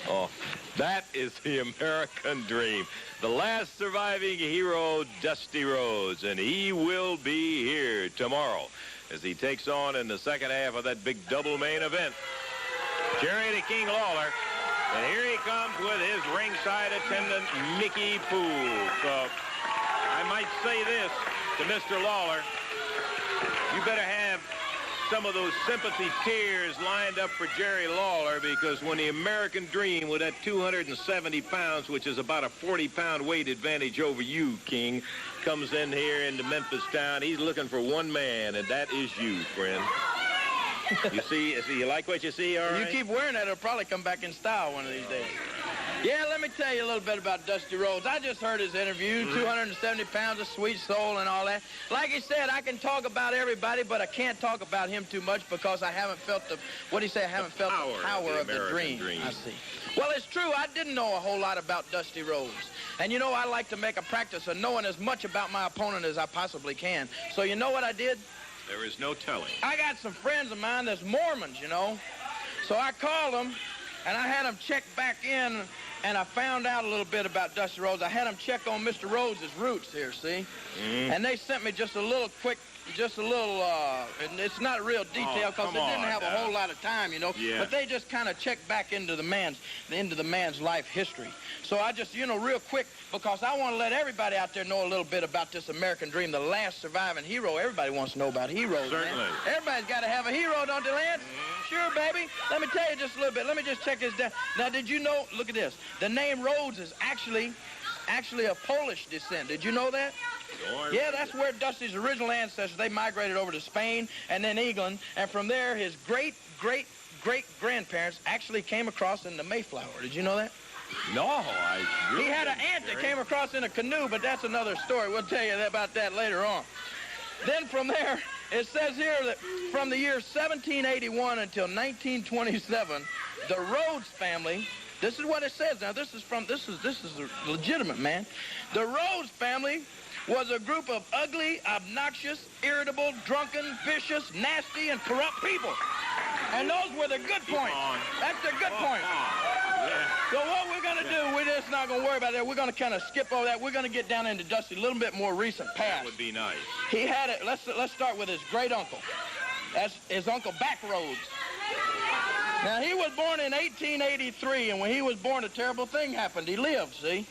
Oh, that is the American dream. The last surviving hero, Dusty Rhodes, and he will be here tomorrow as he takes on in the second half of that big double main event, Jerry the King Lawler And here he comes with his ringside attendant, Mickey Poole. So I might say this to Mr. Lawler. You better have some of those sympathy tears lined up for Jerry Lawler, because when the American Dream with that 270 pounds, which is about a 40-pound weight advantage over you, King, comes in here into Memphis town, he's looking for one man, and that is you, friend. You see, you like what you see, all right? You keep wearing that, it'll probably come back in style one of these days. Yeah, let me tell you a little bit about Dusty Rhodes. I just heard his interview, 270 pounds of sweet soul and all that. Like he said, I can talk about everybody, but I can't talk about him too much because I haven't felt the, what did he say, I haven't felt the power of the dream. I see. Well, it's true, I didn't know a whole lot about Dusty Rhodes. And you know, I like to make a practice of knowing as much about my opponent as I possibly can. So you know what I did? There is no telling. I got some friends of mine that's Mormons, you know. So I called them, and I had them check back in, and I found out a little bit about Dusty Rhodes. I had them check on Mr. Rhodes' roots here, see? And they sent me just a little quick, and it's not real detail because they didn't have a whole lot of time, you know. Yeah. But they just kind of checked back into the man's life history. So I just, you know, real quick, because I want to let everybody out there know a little bit about this American dream, the last surviving hero. Everybody wants to know about heroes, Certainly. man. Everybody's got to have a hero, don't they, Lance? Sure, baby. Let me tell you just a little bit. Let me just check this down. Now, did you know, look at this. The name Rhodes is actually of Polish descent. Did you know that? Yeah, that's where Dusty's original ancestors, they migrated over to Spain and then England. And from there, his great-great-great-grandparents actually came across in the Mayflower. Did you know that? No, I really He had an aunt that came across in a canoe, but that's another story. We'll tell you about that later on. Then from there, it says here that from the year 1781 until 1927, the Rhodes family, this is what it says now, this is legitimate, man. The Rhodes family was a group of ugly, obnoxious, irritable, drunken, vicious, nasty, and corrupt people. And those were the good points. That's the good point. So what we're going to do, we're just not going to worry about that. We're going to kind of skip over that. We're going to get down into Dusty a little bit more recent past. That would be nice. He had it. Let's start with his great uncle. That's his uncle Back Rhodes. Now he was born in 1883, and when he was born, a terrible thing happened. He lived, see.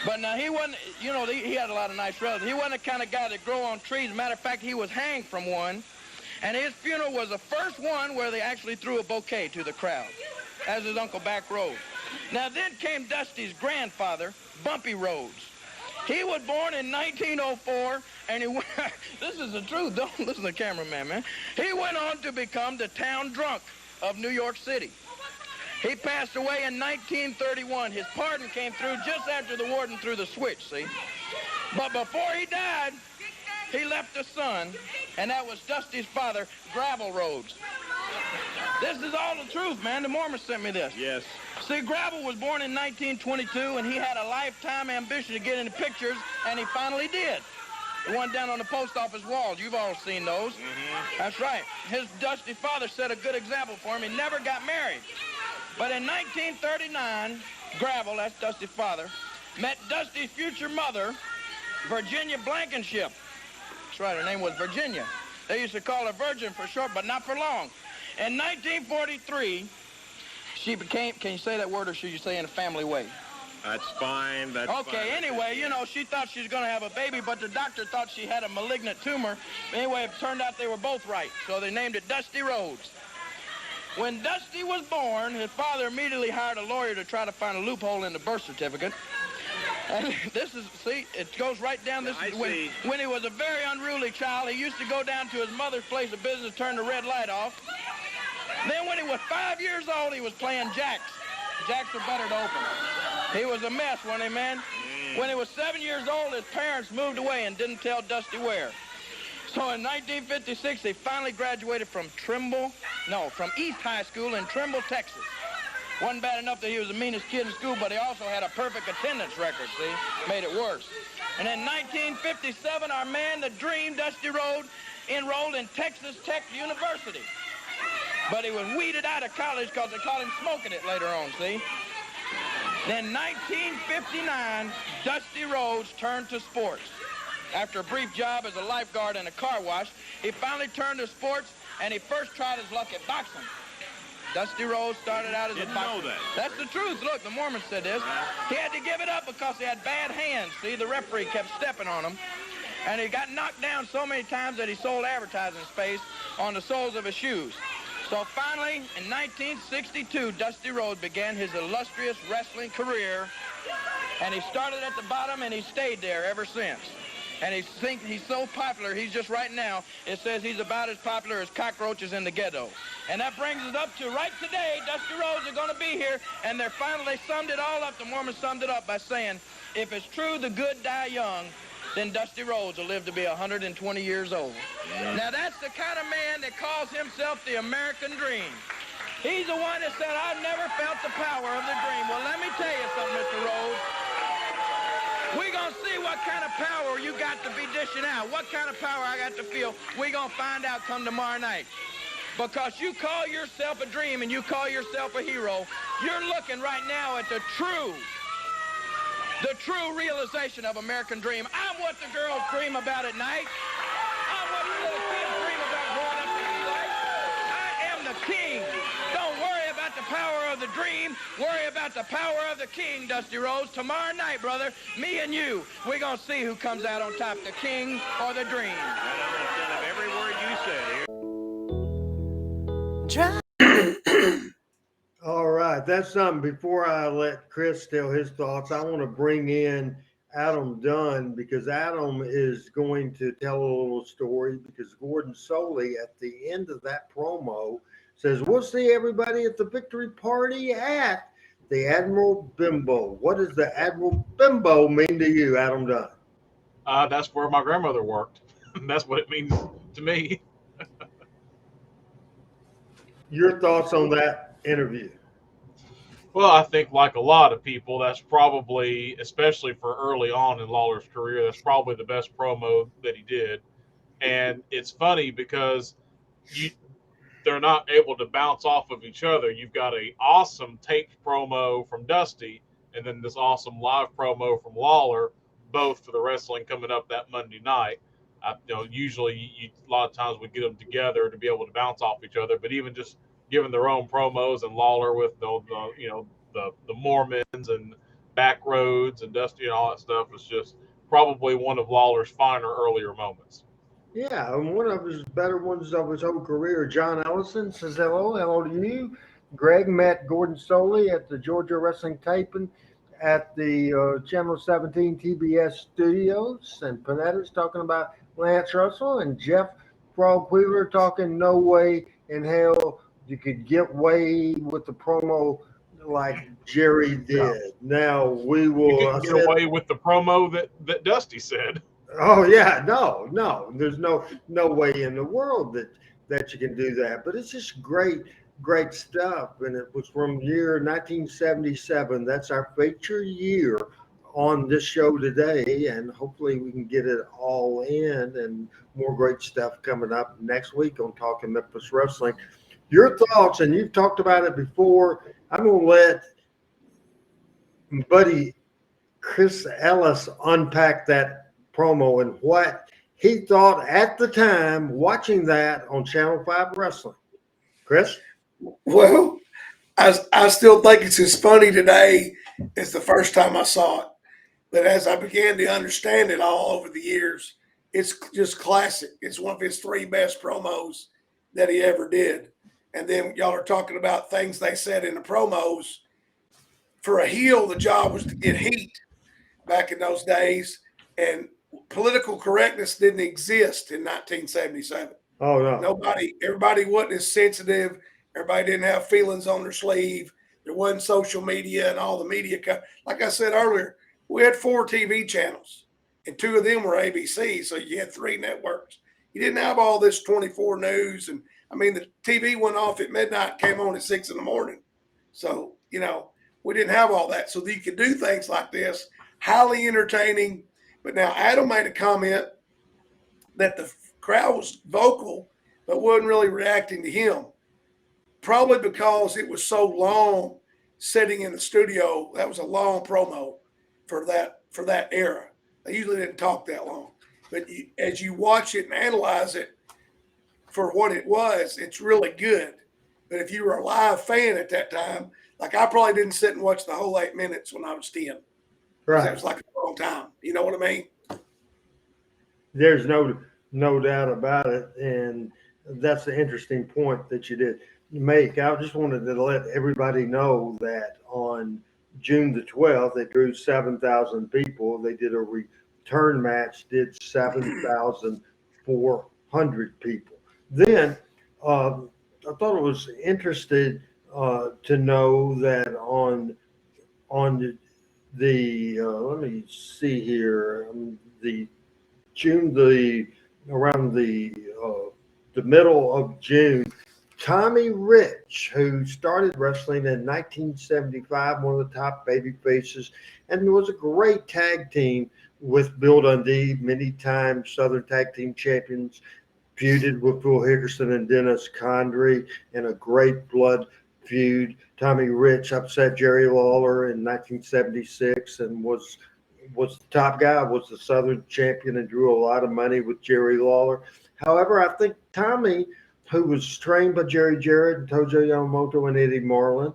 But now he wasn't, you know, he had a lot of nice relatives. He wasn't the kind of guy that grow on trees. As a matter of fact, he was hanged from one, and his funeral was the first one where they actually threw a bouquet to the crowd, as his uncle Back Rhodes. Now then came Dusty's grandfather, Bumpy Rhodes. He was born in 1904, and he went, this is the truth, don't listen to the cameraman, man. He went on to become the town drunk of New York City. He passed away in 1931. His pardon came through just after the warden threw the switch, see? But before he died, he left a son, and that was Dusty's father, Gravel Rhodes. This is all the truth, man. The Mormons sent me this. Yes. See, Gravel was born in 1922, and he had a lifetime ambition to get into pictures, and he finally did. The one down on the post office walls. You've all seen those. That's right. His Dusty father set a good example for him. He never got married. But in 1939, Gravel, that's Dusty's father, met Dusty's future mother, Virginia Blankenship. That's right, her name was Virginia. They used to call her Virgin for short, but not for long. In 1943, she became, can you say that word or should you say in a family way? That's fine. That's okay, fine. Anyway, you know, she thought she was going to have a baby, but the doctor thought she had a malignant tumor. Anyway, it turned out they were both right, so they named it Dusty Rhodes. When Dusty was born, his father immediately hired a lawyer to try to find a loophole in the birth certificate. And this is, see, it goes right down. This is when he was a very unruly child. He used to go down to his mother's place of business, turn the red light off. Then when he was 5 years old, he was playing jacks. Jacks are better to open. He was a mess, wasn't he, man? When he was 7 years old, his parents moved away and didn't tell Dusty where. So in 1956, he finally graduated from East High School in Trimble, Texas. Wasn't bad enough that he was the meanest kid in school, but he also had a perfect attendance record, see? Made it worse. And in 1957, our man, the dream, Dusty Rhodes, enrolled in Texas Tech University. But he was weeded out of college because they caught him smoking it later on, see? Then 1959, Dusty Rhodes turned to sports. After a brief job as a lifeguard in a car wash, he finally turned to sports, and he first tried his luck at boxing. Dusty Rhodes started out as Didn't a boxer. know that. That's the truth. Look, the Mormons said this. He had to give it up because he had bad hands. See, the referee kept stepping on him. And he got knocked down so many times that he sold advertising space on the soles of his shoes. So finally, in 1962, Dusty Rhodes began his illustrious wrestling career. And he started at the bottom, and he stayed there ever since. And he's so popular, he's just right now, it says he's about as popular as cockroaches in the ghetto. And that brings us up to right today, Dusty Rhodes are going to be here, and they summed it all up. The Mormons summed it up by saying, if it's true the good die young, then Dusty Rhodes will live to be 120 years old. Now that's the kind of man that calls himself the American dream. He's the one that said, I've never felt the power of the dream. Well, let me tell you something, Mr. Rhodes. We're going to see what kind of power you got to be dishing out. What kind of power I got to feel. We're going to find out come tomorrow night. Because you call yourself a dream and you call yourself a hero, you're looking right now at the true realization of American dream. I'm what the girls dream about at night. I'm what the little kids dream about growing up in life. I am the king. Don't worry about the power of the dream. Worry about the power of the king, Dusty Rhodes. Tomorrow night, brother, me and you, we're going to see who comes out on top, the king or the dream. I understand every word you said here. All right, that's something. Before I let Chris tell his thoughts, I want to bring in Adam Dunn because Adam is going to tell a little story because Gordon Soley at the end of that promo says, we'll see everybody at the victory party at the Admiral Bimbo. What does the Admiral Bimbo mean to you, Adam Dunn? That's where my grandmother worked. That's what it means to me. Your thoughts on that interview? Well, I think like a lot of people, that's probably, especially for early on in Lawler's career, that's probably the best promo that he did. And it's funny because they're not able to bounce off of each other. You've got an awesome taped promo from Dusty and then this awesome live promo from Lawler, both for the wrestling coming up that Monday night. Usually a lot of times we get them together to be able to bounce off each other, but even just giving their own promos and Lawler with the Mormons and back roads and Dusty and all that stuff was just probably one of Lawler's finer earlier moments. Yeah, and one of his better ones of his whole career. John Ellison says hello to you. Greg met Gordon Soley at the Georgia Wrestling taping at the Channel 17 TBS studios, and Panetta's talking about Lance Russell, and Jeff Frog Wheeler talking no way in hell you could get away with the promo like Jerry did. Yeah. Now we will you get away with the promo that Dusty said. Oh yeah, no. There's no way in the world that you can do that. But it's just great stuff. And it was from year 1977. That's our feature year on this show today, and hopefully we can get it all in and more great stuff coming up next week on Talking Memphis Wrestling. Your thoughts, and you've talked about it before. I'm going to let buddy Chris Ellis unpack that promo and what he thought at the time watching that on Channel 5 Wrestling. Chris? Well, I still think it's as funny today as the first time I saw it. But as I began to understand it all over the years, it's just classic. It's one of his three best promos that he ever did. And then y'all are talking about things they said in the promos. For a heel, the job was to get heat back in those days. And political correctness didn't exist in 1977. Oh, no. Everybody wasn't as sensitive. Everybody didn't have feelings on their sleeve. There wasn't social media and all the media. Like I said earlier, we had 4 TV channels, and 2 of them were ABC, so you had 3 networks. You didn't have all this 24 news. And, I mean, the TV went off at midnight, came on at 6 in the morning. So, we didn't have all that. So you could do things like this, highly entertaining. But now Adam made a comment that the crowd was vocal but wasn't really reacting to him, probably because it was so long sitting in the studio. That was a long promo for that era. They usually didn't talk that long. But as you watch it and analyze it for what it was, it's really good. But if you were a live fan at that time, like I probably didn't sit and watch the whole 8 minutes when I was 10. Right. That was like a long time. You know what I mean? There's no doubt about it, and that's the interesting point that you did make. I just wanted to let everybody know that on June the 12th, they drew 7,000 people. They did a return match, did 7,400 people. Then I thought it was interesting to know that on the let me see here, the June around the middle of June, Tommy Rich, who started wrestling in 1975, one of the top baby faces, and was a great tag team with Bill Dundee, many times Southern Tag Team Champions, feuded with Phil Hickerson and Dennis Condrey in a great blood feud. Tommy Rich upset Jerry Lawler in 1976 and was the top guy, was the Southern champion, and drew a lot of money with Jerry Lawler. However, I think Tommy, who was trained by Jerry Jarrett and Tojo Yamamoto and Eddie Marlin,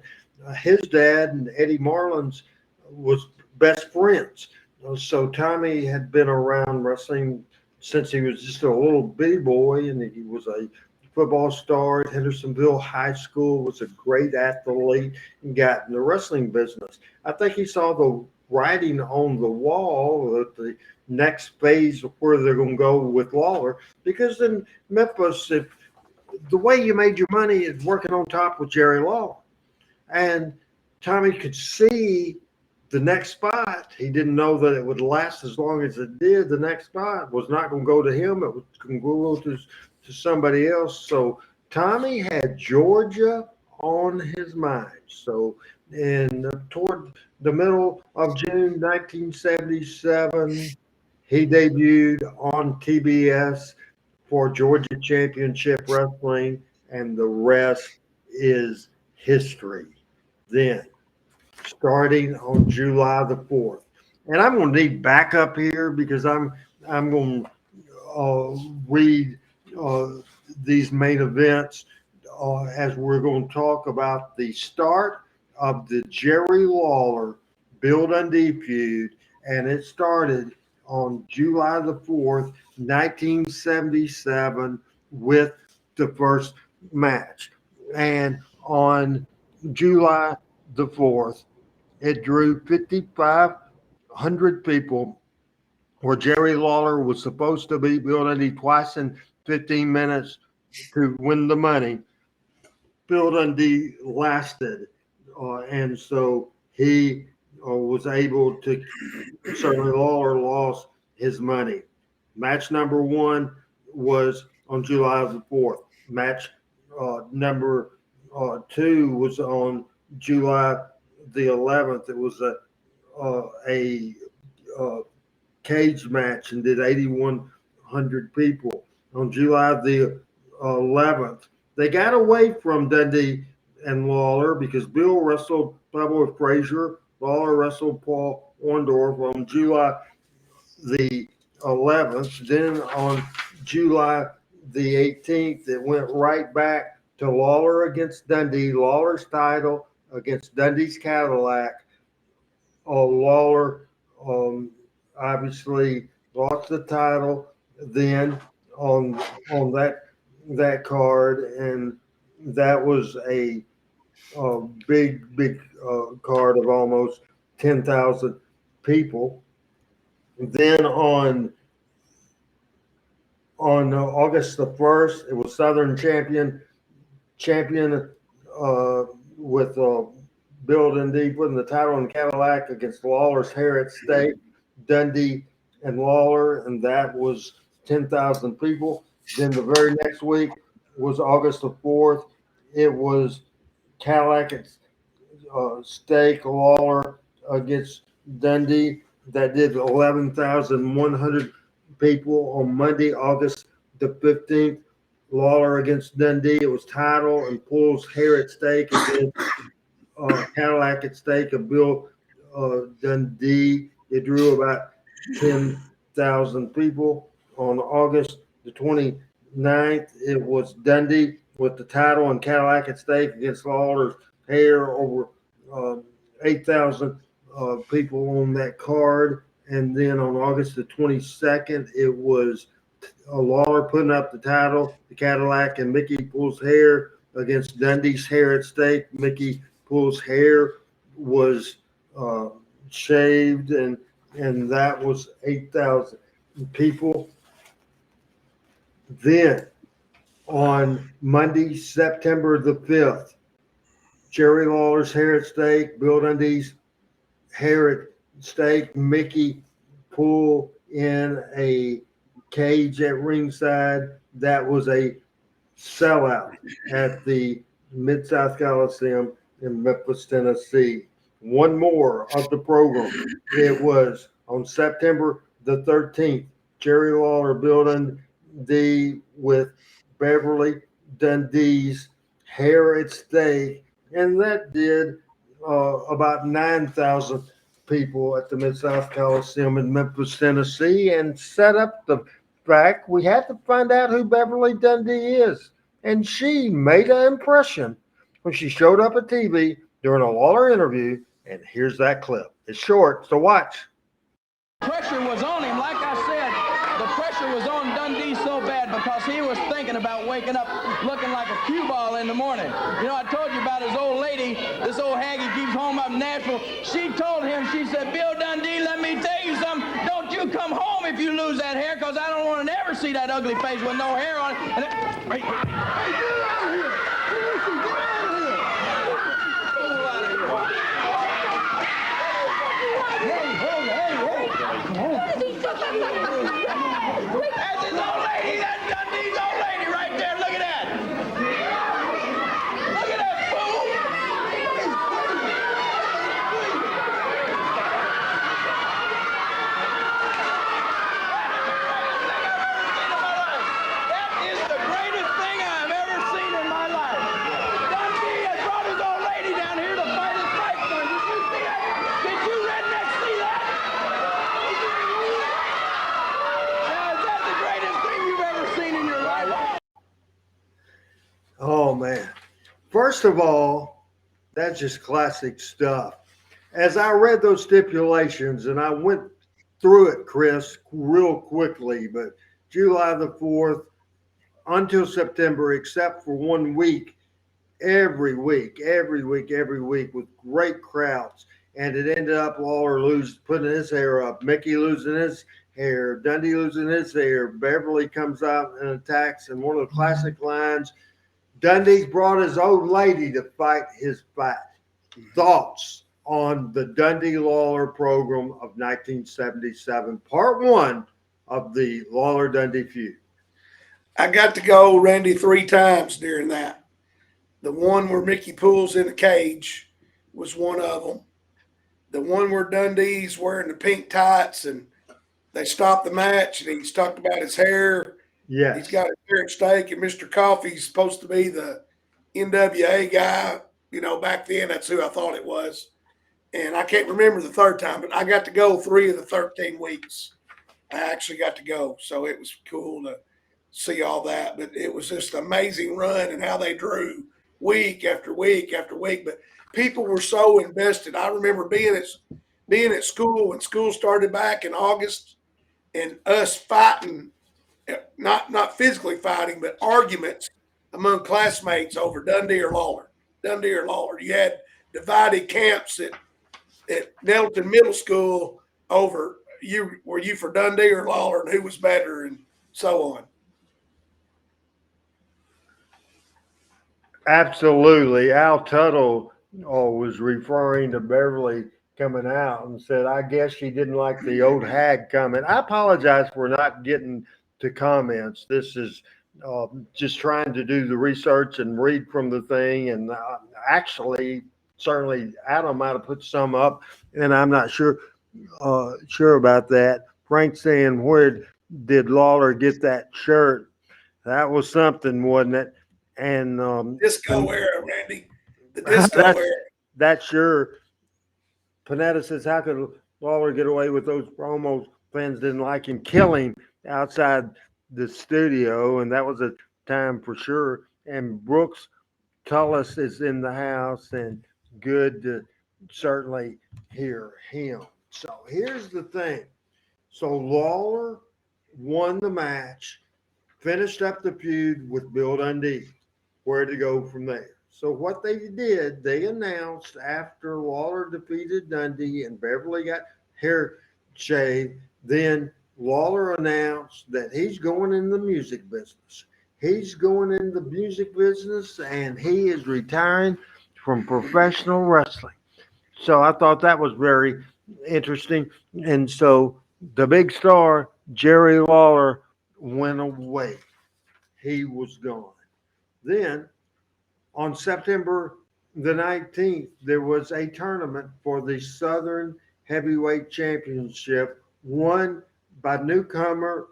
his dad and Eddie Marlin's was best friends. So Tommy had been around wrestling since he was just a little bitty boy, and he was a football star at Hendersonville High School, was a great athlete, and got in the wrestling business. I think he saw the writing on the wall that the next phase of where they're going to go with Lawler, because in Memphis, if the way you made your money is working on top with Jerry Lawler, and Tommy could see the next spot. He didn't know that it would last as long as it did. The next spot was not going to go to him. It was going to go to somebody else. So Tommy had Georgia on his mind. So toward the middle of June 1977, he debuted on TBS for Georgia Championship Wrestling, and the rest is history. Then, starting on July the 4th, and I'm going to need backup here because I'm going to read these main events as we're going to talk about the start of the Jerry Lawler Bill Dundee feud, and it started on July the 4th, 1977, with the first match. And on July the 4th, it drew 5,500 people, where Jerry Lawler was supposed to beat Bill Dundee twice in 15 minutes to win the money. Bill Dundee lasted, and so he was able to. Certainly, Lawler lost his money. Match number one was on July the 4th. Match number two was on July the 11th. It was a cage match and did 8,100 people. On July the 11th, they got away from Dundee and Lawler because Bill wrestled Pablo Frazier. Lawler wrestled Paul Orndorff on July the 11th. Then on July the 18th, it went right back to Lawler against Dundee. Lawler's title against Dundee's Cadillac. Lawler obviously lost the title then on that card, and that was a big card of almost 10,000 people. Then on August the 1st, it was Southern champion with Bill Dundee putting the title on Cadillac against Lawler's hair at stake. Dundee and Lawler, and that was 10,000 people. Then the very next week was August the 4th. It was Cadillac at stake, Lawler against Dundee. That did 11,100 people. On Monday, August the 15th. Lawler against Dundee. It was title and Paul's hair at stake against Cadillac at stake of Bill Dundee. It drew about 10,000 people. On August the 29th, it was Dundee with the title and Cadillac at stake against Lawler's hair. Over 8,000 people on that card. And then on August the 22nd, it was Lawler putting up the title, the Cadillac, and Mickey Poole's hair against Dundee's hair at stake. Mickey Poole's hair was shaved, and that was 8,000 people. Then on Monday, September the 5th, Jerry Lawler's hair at stake, Bill Dundee's hair at stake, Mickey Poole in a cage at ringside. That was a sellout at the Mid-South Coliseum in Memphis, Tennessee. One more of the program. It was on September the 13th, Jerry Lawler, Bill Dundee with Beverly Dundee's hair at stake, and that did about 9,000 people at the Mid-South Coliseum in Memphis, Tennessee, and set up the fact we had to find out who Beverly Dundee is. And she made an impression when she showed up at TV during a Lawler interview, and here's that clip. It's short, so watch. Pressure was on him, like I said, the pressure was on Dundee so bad because he was thinking about waking up looking like a cue ball in the morning. You know, I told you about his old lady, this old hag he keeps home up in Nashville. She told him, she said, Bill Dundee, let me tell you something, don't you come home if you lose that hair, because I don't want to ever see that ugly face with no hair on it. And it hey, get out of here! Get out of here! That's his old lady. That's Dundee's old lady right there. Look at that. Look at that fool. That is the greatest thing I've ever seen in my life. Dundee has brought his old lady down here to fight his fight for him. Did you see that? Did you rednecks see that? Oh, man. First of all, that's just classic stuff. As I read those stipulations, and I went through it, Chris, real quickly, but July the 4th until September, except for 1 week, every week with great crowds. And it ended up Lawler putting his hair up, Mickey losing his hair, Dundee losing his hair, Beverly comes out and attacks, and one of the classic lines, Dundee's brought his old lady to fight his fight. Thoughts on the Dundee-Lawler program of 1977, part one of the Lawler-Dundee feud? I got to go, Randy, 3 times during that. The one where Mickey Poole's in the cage was one of them. The one where Dundee's wearing the pink tights and they stopped the match and he's talked about his hair. Yeah, he's got a hair at stake, and Mr. Coffey's supposed to be the NWA guy. You know, back then that's who I thought it was. And I can't remember the third time, but I got to go 3 of the 13 weeks. I actually got to go, so it was cool to see all that. But it was just an amazing run and how they drew week after week after week. But people were so invested. I remember being at school when school started back in August, and us fighting. Not physically fighting, but arguments among classmates over Dundee or Lawler. Dundee or Lawler. You had divided camps at Nettleton Middle School over were you for Dundee or Lawler and who was better and so on. Absolutely. Al Tuttle was referring to Beverly coming out and said, I guess she didn't like the old hag coming. I apologize for not getting to comments. This is just trying to do the research and read from the thing. And actually, certainly Adam might have put some up, and I'm not sure about that. Frank saying, where did Lawler get that shirt? That was something, wasn't it? And disco era, Randy. The disco era. That's sure. Panetta says, how could Lawler get away with those promos? Fans didn't like him killing outside the studio, and that was a time for sure. and Brooks Tullis is in the house, and good to certainly hear him. So here's the thing. So Lawler won the match, finished up the feud with Bill Dundee. Where to go from there? So what they did, they announced after Lawler defeated Dundee and Beverly got hair shaved, then Lawler announced that he's going in the music business. He's going in the music business and he is retiring from professional wrestling. So I thought that was very interesting. And so the big star, Jerry Lawler, went away. He was gone. Then on September the 19th, there was a tournament for the Southern Heavyweight Championship won by newcomer.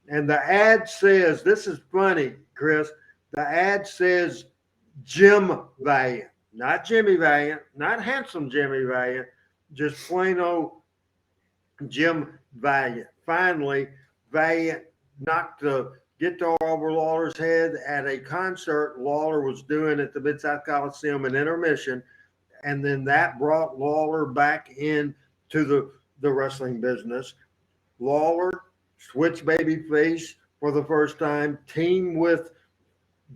And the ad says, this is funny, Chris. The ad says Jim Valiant, not Jimmy Valiant, not handsome Jimmy Valiant, just plain old Jim Valiant. Finally, Valiant knocked the guitar over Lawler's head at a concert Lawler was doing at the Mid-South Coliseum in intermission. And then that brought Lawler back into the wrestling business. Lawler switched babyface for the first time, teamed with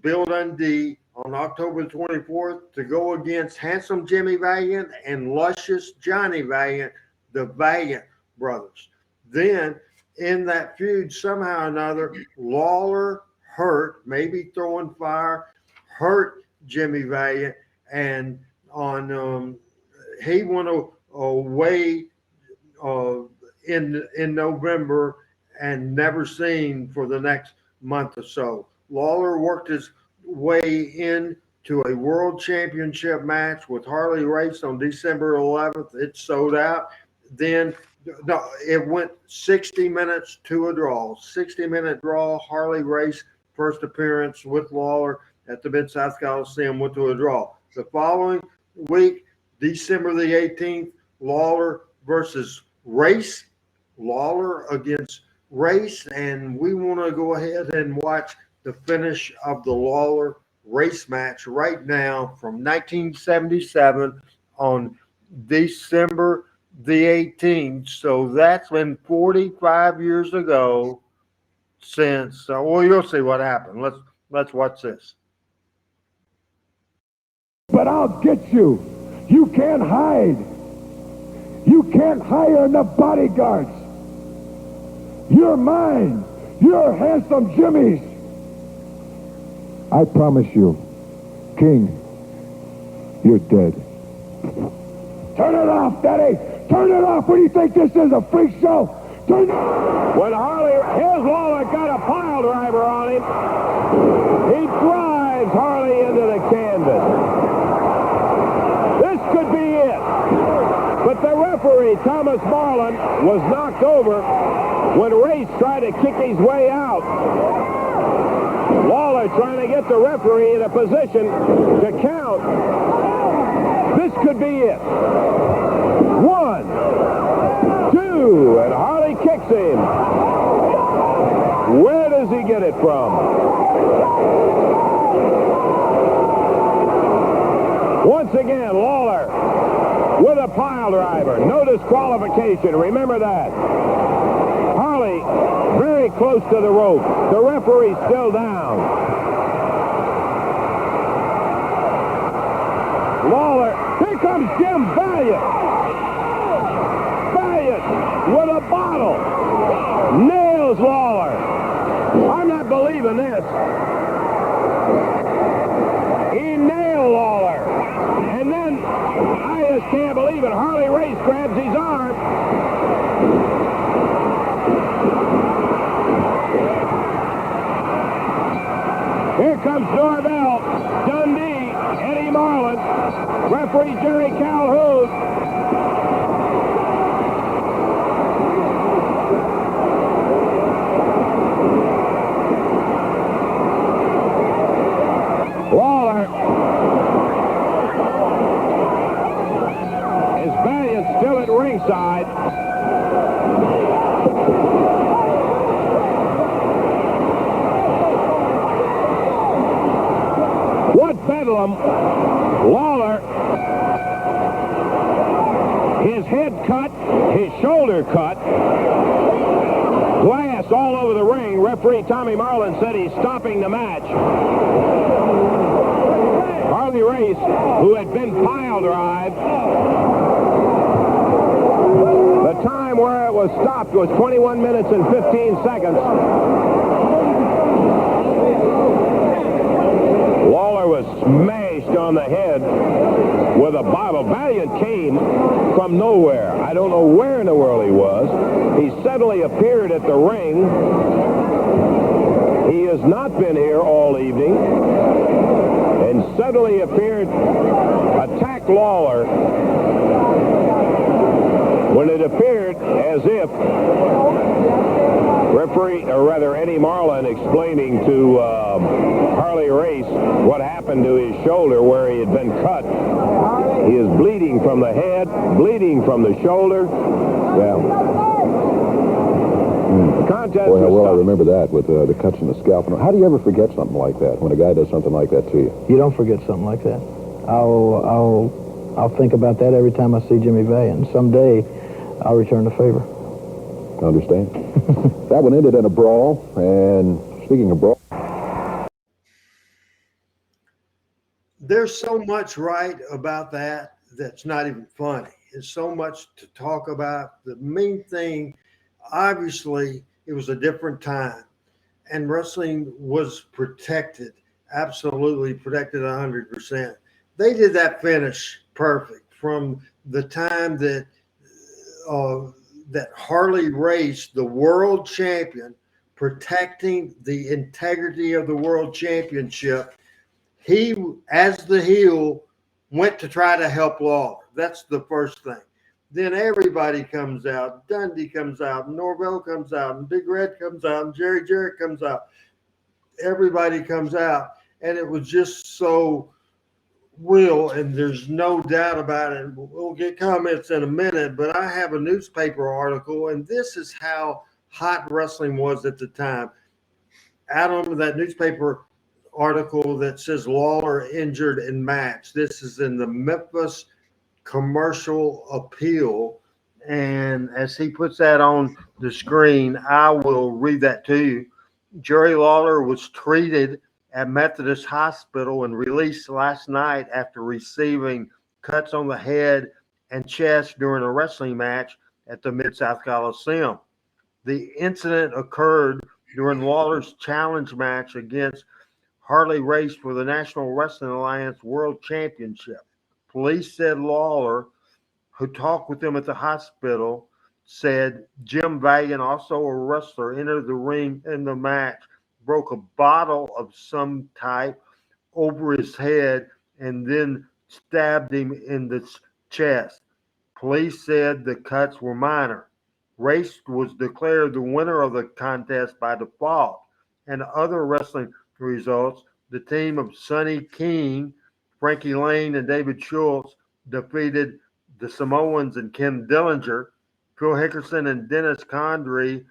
Bill Dundee on October 24th to go against handsome Jimmy Valiant and luscious Johnny Valiant, the Valiant brothers. Then in that feud, somehow or another, Lawler hurt, maybe throwing fire, hurt Jimmy Valiant, and on he went away in November and never seen for the next month or so. Lawler worked his way into a world championship match with HarleyRace on December 11th. It sold out. Then it went 60 minutes to a draw. 60-minute draw. HarleyRace first appearance with Lawler at the Mid-South Coliseum went to a draw. The following week, December the 18th, Lawler versus Race. Lawler against Race, and we want to go ahead and watch the finish of the Lawler Race match right now from 1977 on December the 18th. So that's been 45 years ago since. Well, you'll see what happened. Let's watch this. But I'll get you. You can't hide. You can't hire enough bodyguards. You're mine. You're handsome Jimmy's. I promise you, King, you're dead. Turn it off, Daddy. Turn it off. What do you think this is, a freak show? Turn it off. When here's Lawler got a pile driver on him. He drives Harley into the canvas. This could be it. But the referee, Thomas Marlin, was knocked over when Race tried to kick his way out. Lawler trying to get the referee in a position to count. This could be it. 1, 2, and Harley kicks him. Where does he get it from? Once again, Lawler with a pile driver. No disqualification. Remember that. Harley very close to the rope. The referee's still down. Lawler. Here comes Jim Valiant. Valiant with a bottle. Nails Lawler. I'm not believing this. He nailed Lawler. And then, I just can't believe it, HarleyRace grabs his arm. Here comes Norvell, Dundee, Eddie Marlin, referee Jerry Calhoun. Lawler is Valiant still at ringside. problem. Lawler, his head cut, his shoulder cut, glass all over the ring. Referee Tommy Marlin said he's stopping the match. HarleyRace, who had been pile drive, the time where it was stopped was 21 minutes and 15 seconds. Lawler was smashed on the head with a bottle. Valiant came from nowhere. I don't know where in the world he was. He suddenly appeared at the ring. He has not been here all evening. And suddenly appeared, attacked Lawler, when it appeared as if referee, or rather Eddie Marlin, explaining to HarleyRace what happened to his shoulder where he had been cut. He is bleeding from the head, bleeding from the shoulder. Well, the contest was I remember that with the cuts in the scalp. How do you ever forget something like that when a guy does something like that to you? You don't forget something like that. I'll think about that every time I see JimmyValiant. Someday I'll return the favor. I understand. That one ended in a brawl, and speaking of brawl, there's so much right about that that's not even funny. There's so much to talk about. The main thing, obviously, it was a different time, and wrestling was protected, absolutely protected 100%. They did that finish perfect from the time that that HarleyRace, the world champion, protecting the integrity of the world championship. He, as the heel, went to try to help Lawler. That's the first thing. Then everybody comes out. Dundee comes out, and Norvell comes out, and Big Red comes out, and Jerry Jarrett comes out. Everybody comes out, and it was just so real, and there's no doubt about it. We'll get comments in a minute, but I have a newspaper article, and this is how hot wrestling was at the time. Adam, that newspaper article that says Lawler injured in match. This is in the Memphis Commercial Appeal, and as he puts that on the screen, I will read that to you. Jerry Lawler was treated at Methodist Hospital and released last night after receiving cuts on the head and chest during a wrestling match at the Mid-South Coliseum. The incident occurred during Lawler's challenge match against HarleyRace for the National Wrestling Alliance World Championship. Police said Lawler, who talked with him at the hospital, said JimmyValiant, also a wrestler, entered the ring in the match, broke a bottle of some type over his head, and then stabbed him in the chest. Police said the cuts were minor. Race was declared the winner of the contest by default. And other wrestling results, the team of Sonny King, Frankie Lane, and David Schultz defeated the Samoans and Ken Dillinger, Phil Hickerson and Dennis Condrey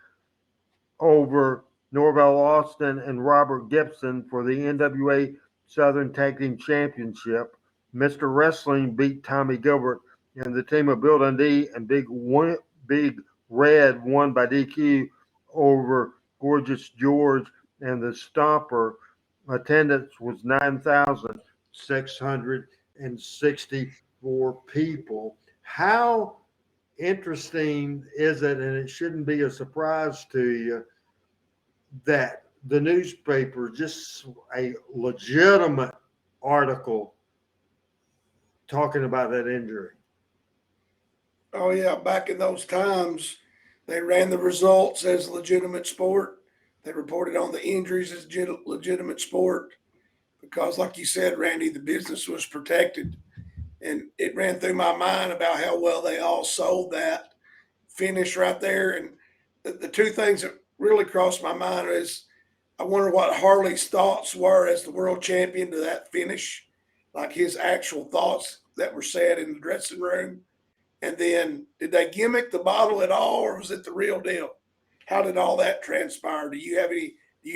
over Norvell Austin and Robert Gibson for the NWA Southern Tag Team Championship. Mr. Wrestling beat Tommy Gilbert, and the team of Bill Dundee and Big Red won by DQ over Gorgeous George and the Stomper. Attendance was 9,664 people. How interesting is it, and it shouldn't be a surprise to you, that the newspaper, just a legitimate article talking about that injury? Oh, yeah. Back in those times, they ran the results as legitimate sport. They reported on the injuries as legitimate sport because, like you said, Randy, the business was protected. And it ran through my mind about how well they all sold that finish right there. And the two things that really crossed my mind is I wonder what Harley's thoughts were as the world champion to that finish, like his actual thoughts that were said in the dressing room. And then did they gimmick the bottle at all, or was it the real deal? How did all that transpire? Do you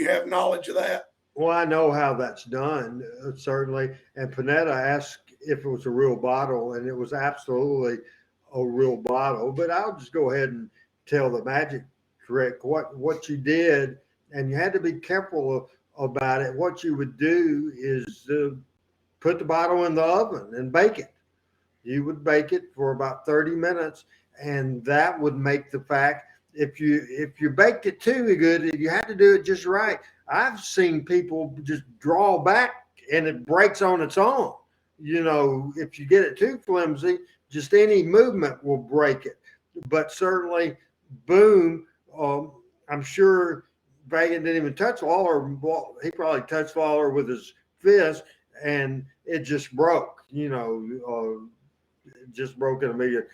have knowledge of that? Well, I know how that's done, certainly. And Panetta asked if it was a real bottle, and it was absolutely a real bottle. But I'll just go ahead and tell the magic trick what you did, and you had to be careful about it. What you would do is put the bottle in the oven and bake it. You would bake it for about 30 minutes, and that would make the fact if you baked it too good, you had to do it just right. I've seen people just draw back and it breaks on its own. You know, if you get it too flimsy, just any movement will break it. But certainly, boom, I'm sure Valiant didn't even touch Lawler. He probably touched Lawler with his fist, and it just broke. You know, just broke in a million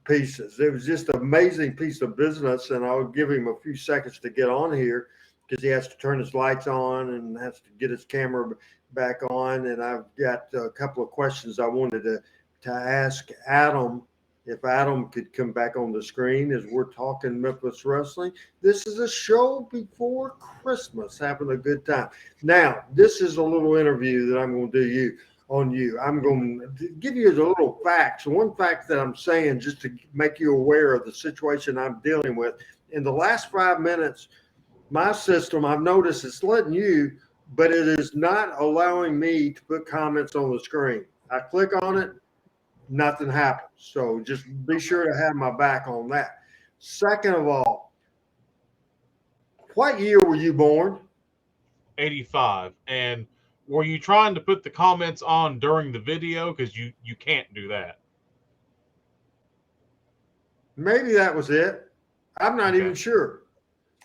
pieces. It was just an amazing piece of business, and I'll give him a few seconds to get on here because he has to turn his lights on and has to get his camera back on. And I've got a couple of questions I wanted to ask Adam. If Adam could come back on the screen as we're talking Memphis wrestling. This is a show before Christmas, having a good time. Now, this is a little interview that I'm going to do on you. I'm going to give you the little facts. One fact that I'm saying just to make you aware of the situation I'm dealing with. In the last 5 minutes, my system, I've noticed it's letting you, but it is not allowing me to put comments on the screen. I click on it, nothing happens. So just be sure to have my back on that. Second of all, what year were you born? 85. And were you trying to put the comments on during the video? Because you can't do that. Maybe that was it. I'm not even sure.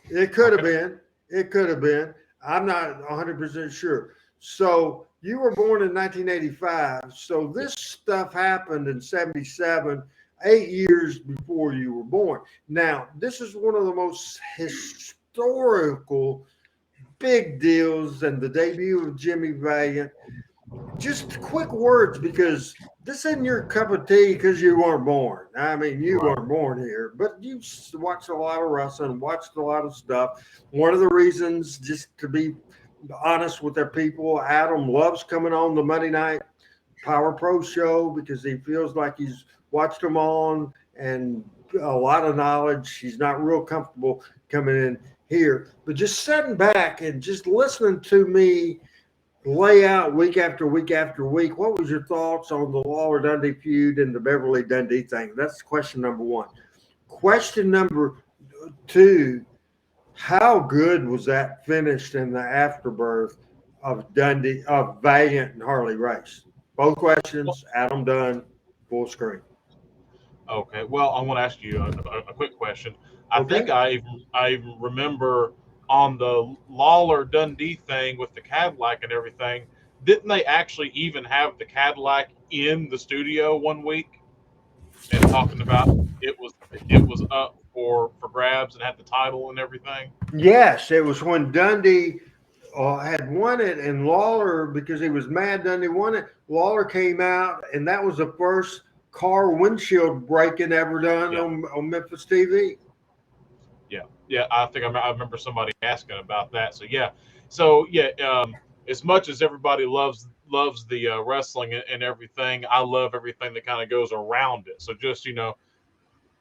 It could have been. It could have been. I'm not 100% sure. So you were born in 1985. So this stuff happened in 77, 8 years before you were born. Now, this is one of the most historical big deals and the debut of Jimmy Valiant. Just quick words, because this isn't your cup of tea because you weren't born. I mean, you weren't born here, but you watched a lot of wrestling, watched a lot of stuff. One of the reasons, just to be honest with their people, Adam loves coming on the Monday Night Power Pro show because he feels like he's watched them on and a lot of knowledge. He's not real comfortable coming in here, but just sitting back and just listening to me lay out week after week after week. What was your thoughts on the Lawler Dundee feud and the Beverly Dundee thing? That's question number one. Question number two, how good was that finished in the afterbirth of Dundee, of Valiant and HarleyRace? Both questions, Adam Dunn, full screen. Okay. Well, I want to ask you a quick question. I think I even remember on the Lawler Dundee thing with the Cadillac and everything, didn't they actually even have the Cadillac in the studio one week and talking about it was up for grabs and had the title and everything? Yes, it was when Dundee had won it, and Lawler, because he was mad Dundee won it, Lawler came out, and that was the first car windshield breaking ever done on Memphis TV. Yeah, I think I remember somebody asking about that. As much as everybody loves the wrestling and everything, I love everything that kind of goes around it. So just,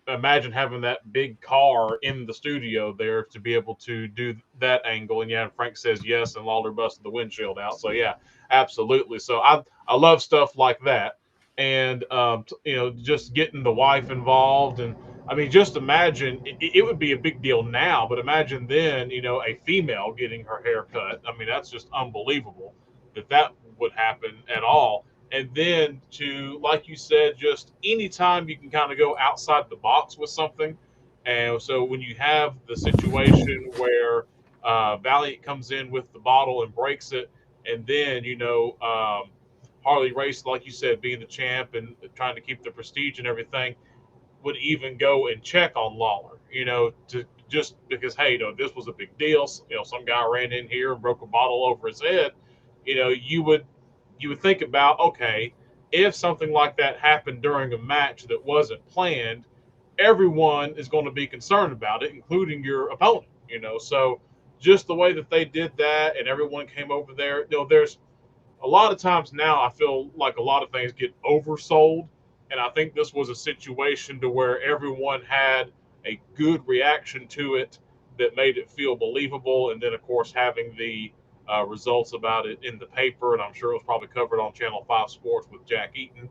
imagine having that big car in the studio there to be able to do that angle. And Frank says yes, and Lawler busted the windshield out. So yeah, absolutely. So I love stuff like that. And just getting the wife involved, and I mean, just imagine it would be a big deal now, but imagine then, a female getting her hair cut. I mean, that's just unbelievable that would happen at all. And then to, like you said, just anytime you can kind of go outside the box with something. And so when you have the situation where Valiant comes in with the bottle and breaks it, and then, HarleyRace, like you said, being the champ and trying to keep the prestige and everything, would even go and check on Lawler, to just because, hey, this was a big deal. Some guy ran in here and broke a bottle over his head. You would think about, okay, if something like that happened during a match that wasn't planned, everyone is going to be concerned about it, including your opponent. So just the way that they did that and everyone came over there. You know, there's a lot of times now I feel like a lot of things get oversold, and I think this was a situation to where everyone had a good reaction to it that made it feel believable, and then of course having the results about it in the paper, and I'm sure it was probably covered on Channel 5 Sports with Jack Eaton.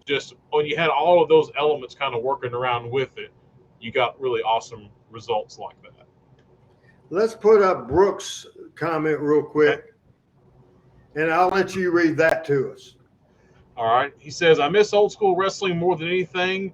Just when you had all of those elements kind of working around with it, you got really awesome results like that. Let's put up Brooks' comment real quick, and I'll let you read that to us. All right. He says, I miss old school wrestling more than anything.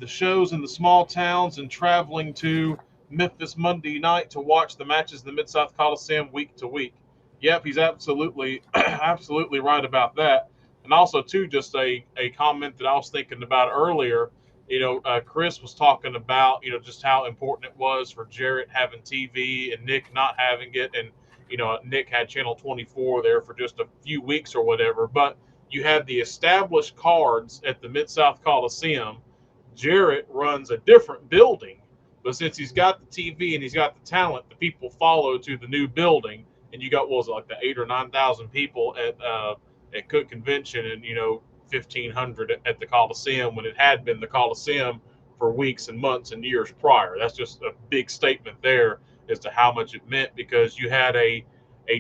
The shows in the small towns and traveling to Memphis Monday night to watch the matches in the Mid-South Coliseum week to week. Yep, he's absolutely right about that. And also, too, just a comment that I was thinking about earlier. You know, Chris was talking about, you know, just how important it was for Jarrett having TV and Nick not having it. And, you know, Nick had Channel 24 there for just a few weeks or whatever. But you had the established cards at the Mid-South Coliseum. Jarrett runs a different building. But since he's got the TV and he's got the talent, the people follow to the new building. And you got, what was it, like the 8,000 or 9,000 people at Cook Convention and, you know, 1,500 at the Coliseum when it had been the Coliseum for weeks and months and years prior. That's just a big statement there as to how much it meant, because you had a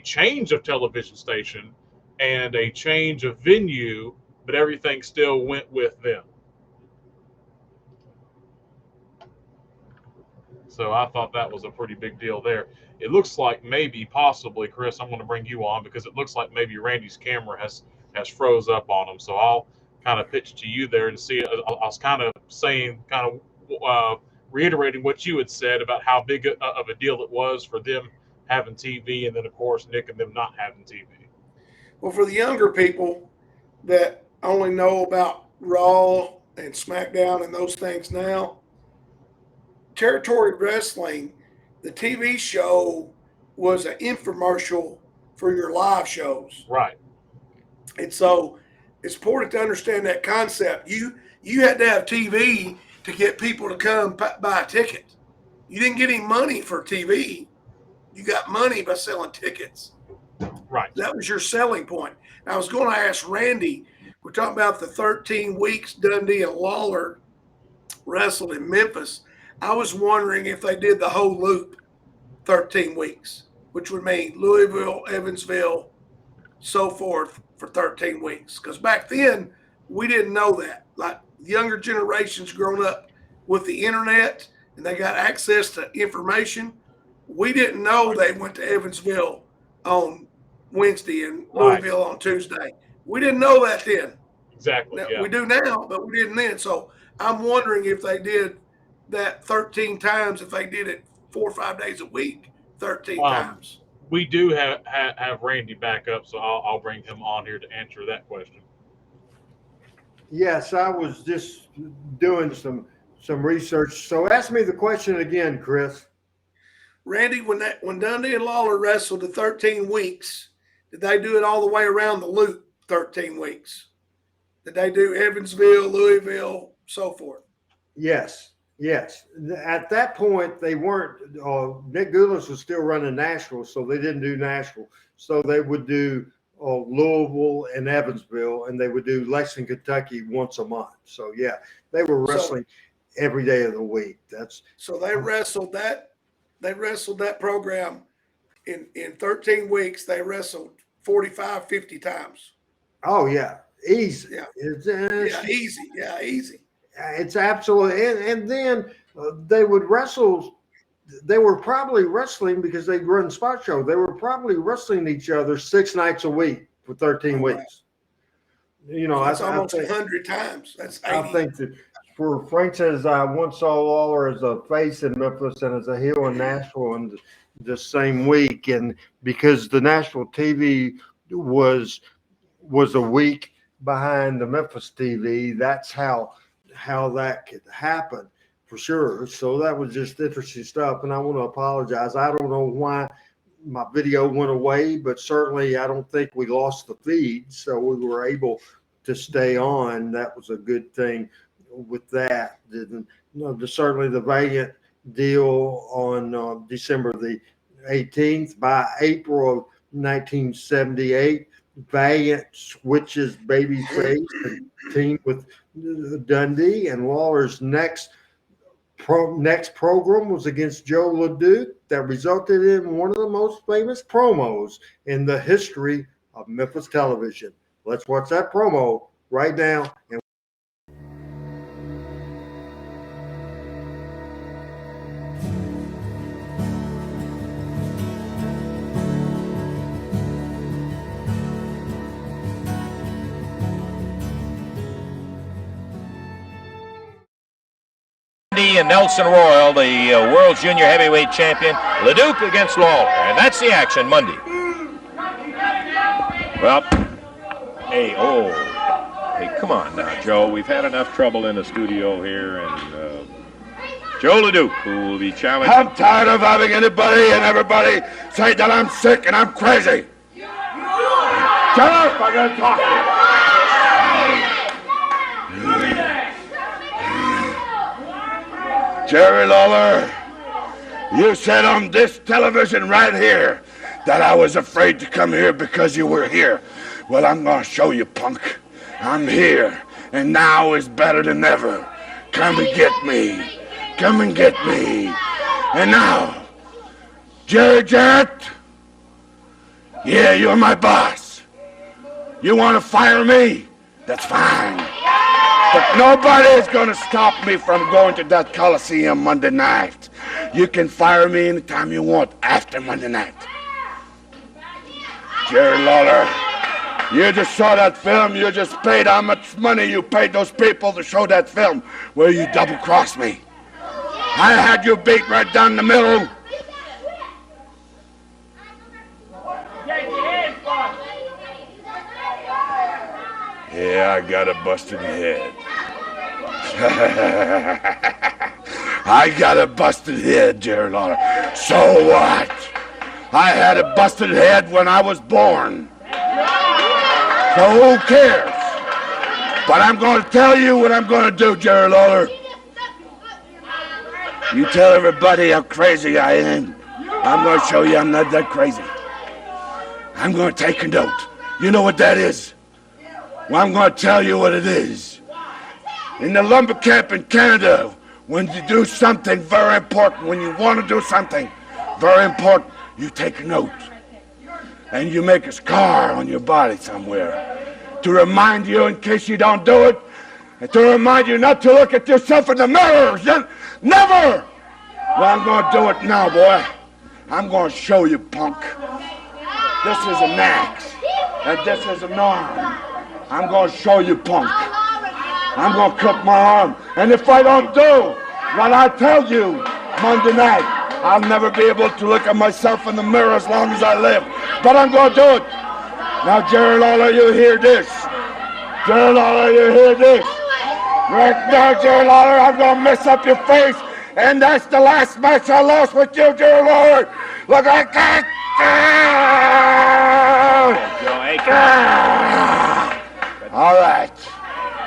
change of television station and a change of venue, but everything still went with them. So I thought that was a pretty big deal there. It looks like maybe, possibly, Chris, I'm going to bring you on because it looks like maybe Randy's camera has froze up on him. So I'll kind of pitch to you there and see. I was kind of saying, reiterating what you had said about how big of a deal it was for them having TV, and then, of course, Nick and them not having TV. Well, for the younger people that only know about Raw and SmackDown and those things now, Territory Wrestling, the TV show, was an infomercial for your live shows. Right. And so it's important to understand that concept. You had to have TV to get people to come buy a ticket. You didn't get any money for TV. You got money by selling tickets. Right. That was your selling point. I was going to ask Randy, we're talking about the 13 weeks Dundee and Lawler wrestled in Memphis. I was wondering if they did the whole loop, 13 weeks, which would mean Louisville, Evansville, so forth for 13 weeks. Because back then, we didn't know that. Like younger generations grown up with the internet and they got access to information. We didn't know they went to Evansville on Wednesday and Louisville on Tuesday. We didn't know that then. Exactly. Now, yeah. We do now, but we didn't then. So I'm wondering if they did that 13 times, if they did it 4 or 5 days a week, 13 times. We do have Randy back up, so I'll bring him on here to answer that question. Yes, I was just doing some research. So ask me the question again, Chris. Randy, when Dundee and Lawler wrestled the 13 weeks, did they do it all the way around the loop 13 weeks? Did they do Evansville, Louisville, so forth? Yes. At that point, they weren't. Nick Goulas was still running Nashville, so they didn't do Nashville. So they would do Louisville and Evansville, and they would do Lexington, Kentucky once a month. So yeah, they were wrestling every day of the week. So they wrestled that. They wrestled that program in 13 weeks. They wrestled 45, 50 times. Oh yeah, easy. Yeah, easy. Yeah, easy. It's absolutely, and then they would wrestle. They were probably wrestling because they run spot show. They were probably wrestling each other 6 nights a week for 13 weeks. You know, that's almost 100 times. That's 80. I think that for Frank says, I once saw Lawler as a face in Memphis and as a heel in Nashville in the same week, and because the Nashville TV was a week behind the Memphis TV, that's how that could happen for sure. So that was just interesting stuff. And I want to apologize. I don't know why my video went away, but certainly I don't think we lost the feed. So we were able to stay on. That was a good thing with that. Certainly the Valiant deal on December the 18th. By April of 1978, Valiant switches babyface and team with Dundee, and Lawler's next program was against Joe LeDuc that resulted in one of the most famous promos in the history of Memphis television. Let's watch that promo right now. And and Nelson Royal, the world's junior heavyweight champion, LeDuc against Lawler, and that's the action Monday. Well, hey, come on now, Joe. We've had enough trouble in the studio here, and Joe LeDuc, who will be challenging. I'm tired of having anybody and everybody say that I'm sick and I'm crazy. Shut up! I'm gonna talk to you. Jerry Lawler, you said on this television right here that I was afraid to come here because you were here. Well, I'm going to show you, punk. I'm here, and now is better than ever. Come and get me. Come and get me. And now, Jerry Jarrett, yeah, you're my boss. You want to fire me? That's fine. But nobody is going to stop me from going to that Coliseum Monday night. You can fire me anytime you want after Monday night. Jerry Lawler, you just saw that film. You just paid how much money you paid those people to show that film where you double-crossed me. I had you beat right down the middle. Yeah, I got a busted head. I got a busted head, Jerry Lawler. So what? I had a busted head when I was born. So who cares? But I'm going to tell you what I'm going to do, Jerry Lawler. You tell everybody how crazy I am. I'm going to show you I'm not that crazy. I'm going to take a note. You know what that is? Well, I'm going to tell you what it is. In the lumber camp in Canada, when you do something very important, when you want to do something very important, you take a note. And you make a scar on your body somewhere to remind you in case you don't do it, and to remind you not to look at yourself in the mirror. Never! Well, I'm going to do it now, boy. I'm going to show you, punk. This is an axe, and this is an arm. I'm going to show you, punk. I'm going to cut my arm. And if I don't do what I tell you Monday night, I'll never be able to look at myself in the mirror as long as I live. But I'm going to do it. Now, Jerry Lawler, you hear this. Jerry Lawler, you hear this. Right now, Jerry Lawler, I'm going to mess up your face. And that's the last match I lost with you, Jerry Lawler. Look like that. All right.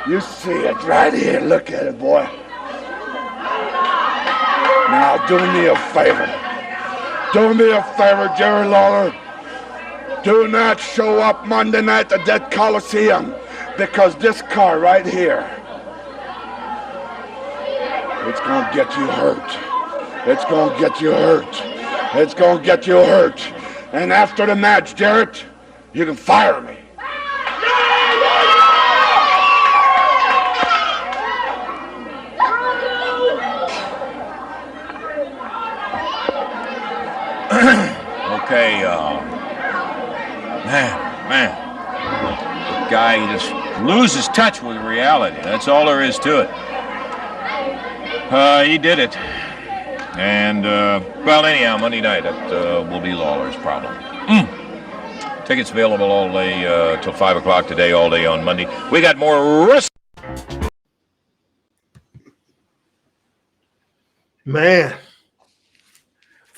You see it right here. Look at it, boy. Now, do me a favor. Do me a favor, Jerry Lawler. Do not show up Monday night at that Coliseum, because this car right here, it's going to get you hurt. It's going to get you hurt. It's going to get you hurt. And after the match, Jarrett, you can fire me. Okay, man, the guy just loses touch with reality. That's all there is to it. He did it. And, well, anyhow, Monday night, that will be Lawler's problem. Tickets available all day till 5 o'clock today, all day on Monday. We got more wrestling. Man.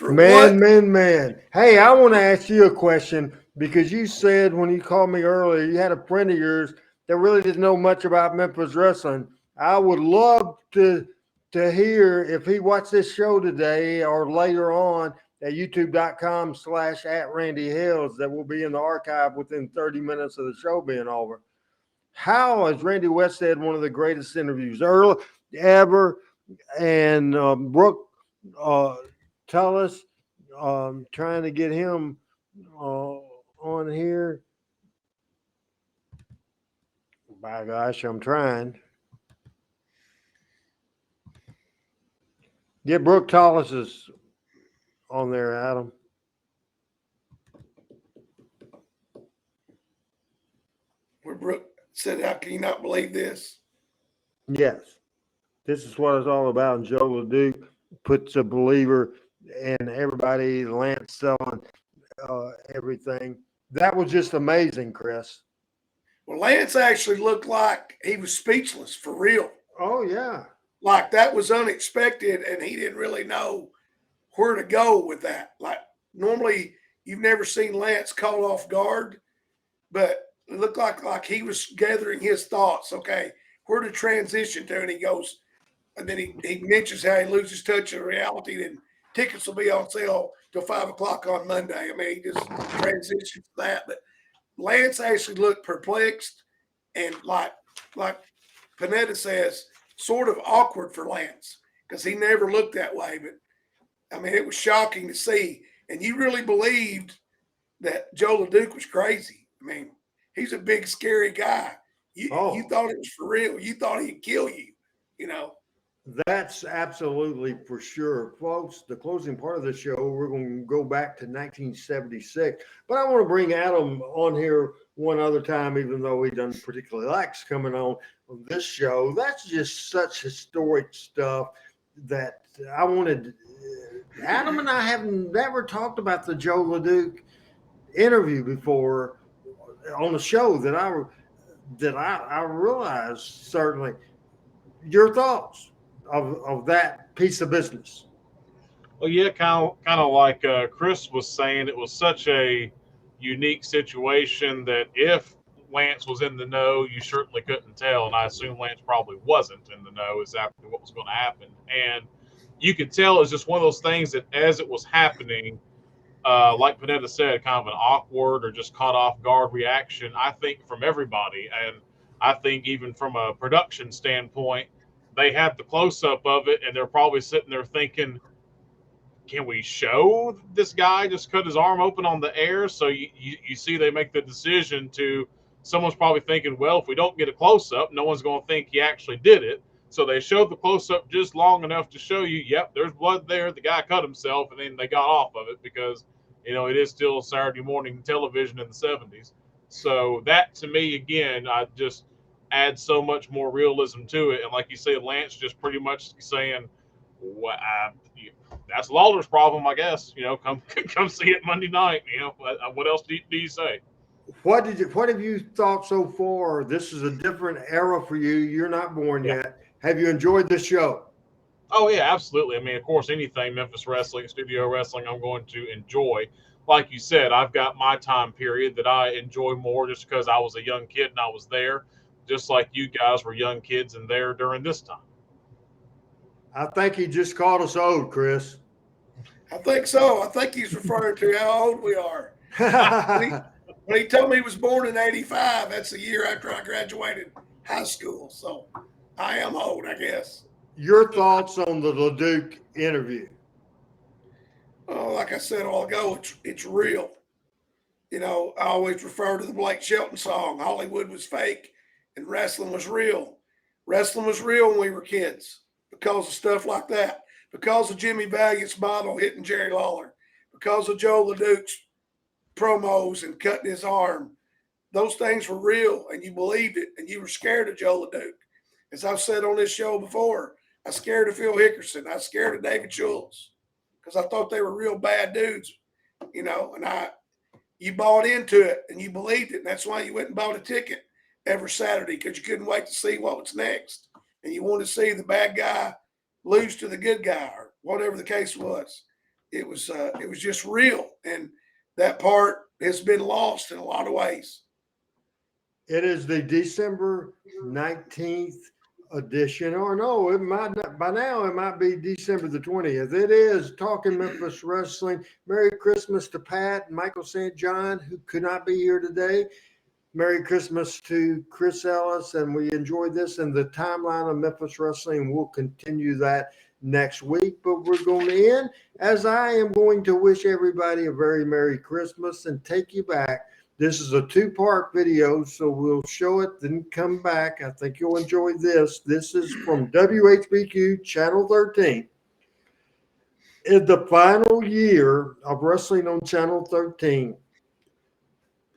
Man. Hey, I want to ask you a question, because you said when you called me earlier, you had a friend of yours that really didn't know much about Memphis wrestling. I would love to hear, if he watched this show today or later on, at youtube.com/@RandyHills that will be in the archive within 30 minutes of the show being over. How is Randy West said one of the greatest interviews ever? And Brooke Tullis, trying to get him on here. By gosh, I'm trying. Get Brooke Tullis on there, Adam. Where Brooke said, "How can you not believe this?" Yes. This is what it's all about. And Joe LeDuc puts a believer in everybody, Lance selling everything. That was just amazing, Chris. Well, Lance actually looked like he was speechless for real. Oh, yeah. Like that was unexpected, and he didn't really know where to go with that. Like normally you've never seen Lance caught off guard, but it looked like he was gathering his thoughts. Okay, where to transition to, and he goes, and then he mentions how he loses touch of reality, and tickets will be on sale till 5 o'clock on Monday. I mean, he just transitions to that. But Lance actually looked perplexed and like Panetta says, sort of awkward for Lance because he never looked that way. But I mean, it was shocking to see. And you really believed that Joe LeDuc was crazy. I mean, he's a big, scary guy. You thought it was for real. You thought he'd kill you, you know. That's absolutely for sure. Folks, the closing part of the show, we're going to go back to 1976. But I want to bring Adam on here one other time, even though he doesn't particularly likes coming on this show. That's just such historic stuff that I wanted. Adam and I have never talked about the Joe LeDuc interview before on the show that I realized. Certainly, your thoughts of that piece of business. Well, yeah, kind of like Chris was saying, it was such a unique situation that if Lance was in the know, you certainly couldn't tell, and I assume Lance probably wasn't in the know exactly what was going to happen. And you could tell it's just one of those things that as it was happening, like Panetta said, kind of an awkward or just caught off guard reaction, I think, from everybody. And I think even from a production standpoint, they had the close-up of it, and they're probably sitting there thinking, can we show this guy just cut his arm open on the air? So you see they make the decision to, someone's probably thinking, well, if we don't get a close-up, no one's going to think he actually did it. So they showed the close-up just long enough to show you, yep, there's blood there. The guy cut himself, and then they got off of it because, you know, it is still Saturday morning television in the 70s. So that, to me, again, I just add so much more realism to it. And like you said, Lance just pretty much saying, well, that's Lawler's problem, I guess. You know, come see it Monday night. You know, what else do you say? What have you thought so far? This is a different era for you. You're not born yet. Have you enjoyed this show? Oh yeah, absolutely. I mean, of course, anything Memphis wrestling, studio wrestling, I'm going to enjoy. Like you said, I've got my time period that I enjoy more just because I was a young kid and I was there, just like you guys were young kids and there during this time. I think he just called us old, Chris. I think so. I think he's referring to how old we are. When he told me he was born in 85, that's the year after I graduated high school. So I am old, I guess. Your thoughts on the LeDuc interview? Oh, like I said a while ago, it's real. You know, I always refer to the Blake Shelton song, Hollywood was fake and wrestling was real. Wrestling was real when we were kids because of stuff like that, because of Jimmy Valiant's model hitting Jerry Lawler, because of Joe LeDuc's promos and cutting his arm. Those things were real, and you believed it, and you were scared of Joe LeDuc. As I've said on this show before, I was scared of Phil Hickerson. I was scared of David Schultz because I thought they were real bad dudes, you know, and you bought into it, and you believed it, and that's why you went and bought a ticket every Saturday because you couldn't wait to see what was next, and you wanted to see the bad guy lose to the good guy or whatever the case was. It was just real, and that part has been lost in a lot of ways. It is the December 19th edition, or no, it might not, by now it might be December the 20th. It is Talking Memphis Wrestling. Merry Christmas to Pat and Michael St. John, who could not be here today. Merry Christmas to Chris Ellis, and we enjoyed this and the timeline of Memphis Wrestling. We'll continue that next week, but we're going to end as I am going to wish everybody a very Merry Christmas and take you back. This is a 2-part video, so we'll show it, then come back. I think you'll enjoy this. This is from WHBQ Channel 13. In the final year of wrestling on Channel 13,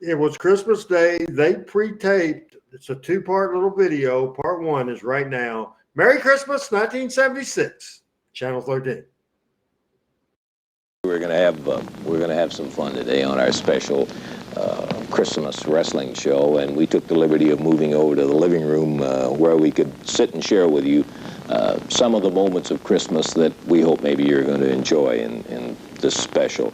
it was Christmas Day. They pre-taped. It's a 2-part little video. Part 1 is right now. Merry Christmas, 1976, Channel 13. We're gonna have some fun today on our special Christmas wrestling show, and we took the liberty of moving over to the living room where we could sit and share with you some of the moments of Christmas that we hope maybe you're going to enjoy in this special.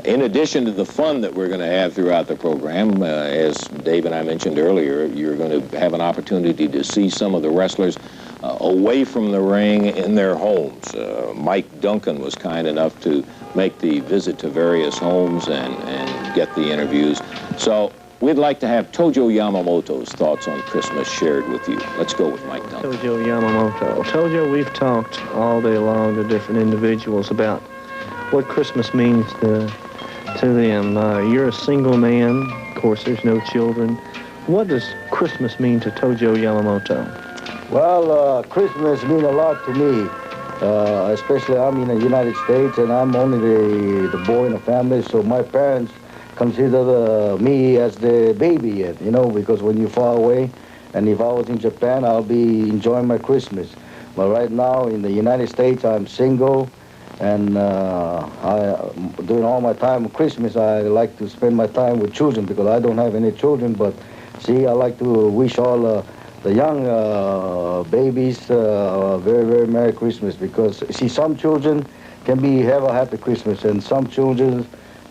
In addition to the fun that we're going to have throughout the program, as Dave and I mentioned earlier, you're going to have an opportunity to see some of the wrestlers away from the ring in their homes. Mike Duncan was kind enough to make the visit to various homes and get the interviews. So we'd like to have Tojo Yamamoto's thoughts on Christmas shared with you. Let's go with Mike Duncan. Tojo Yamamoto. Tojo, we've talked all day long to different individuals about what Christmas means to them. You're a single man. Of course, there's no children. What does Christmas mean to Tojo Yamamoto? Well, Christmas means a lot to me. Especially I'm in the United States and I'm only the boy in the family, so my parents consider me as the baby yet, you know, because when you're far away, and if I was in Japan, I'll be enjoying my Christmas. But right now in the United States, I'm single, and during all my time of Christmas, I like to spend my time with children because I don't have any children, but see, I like to wish all the young babies very, very Merry Christmas, because see, some children can have a happy Christmas and some children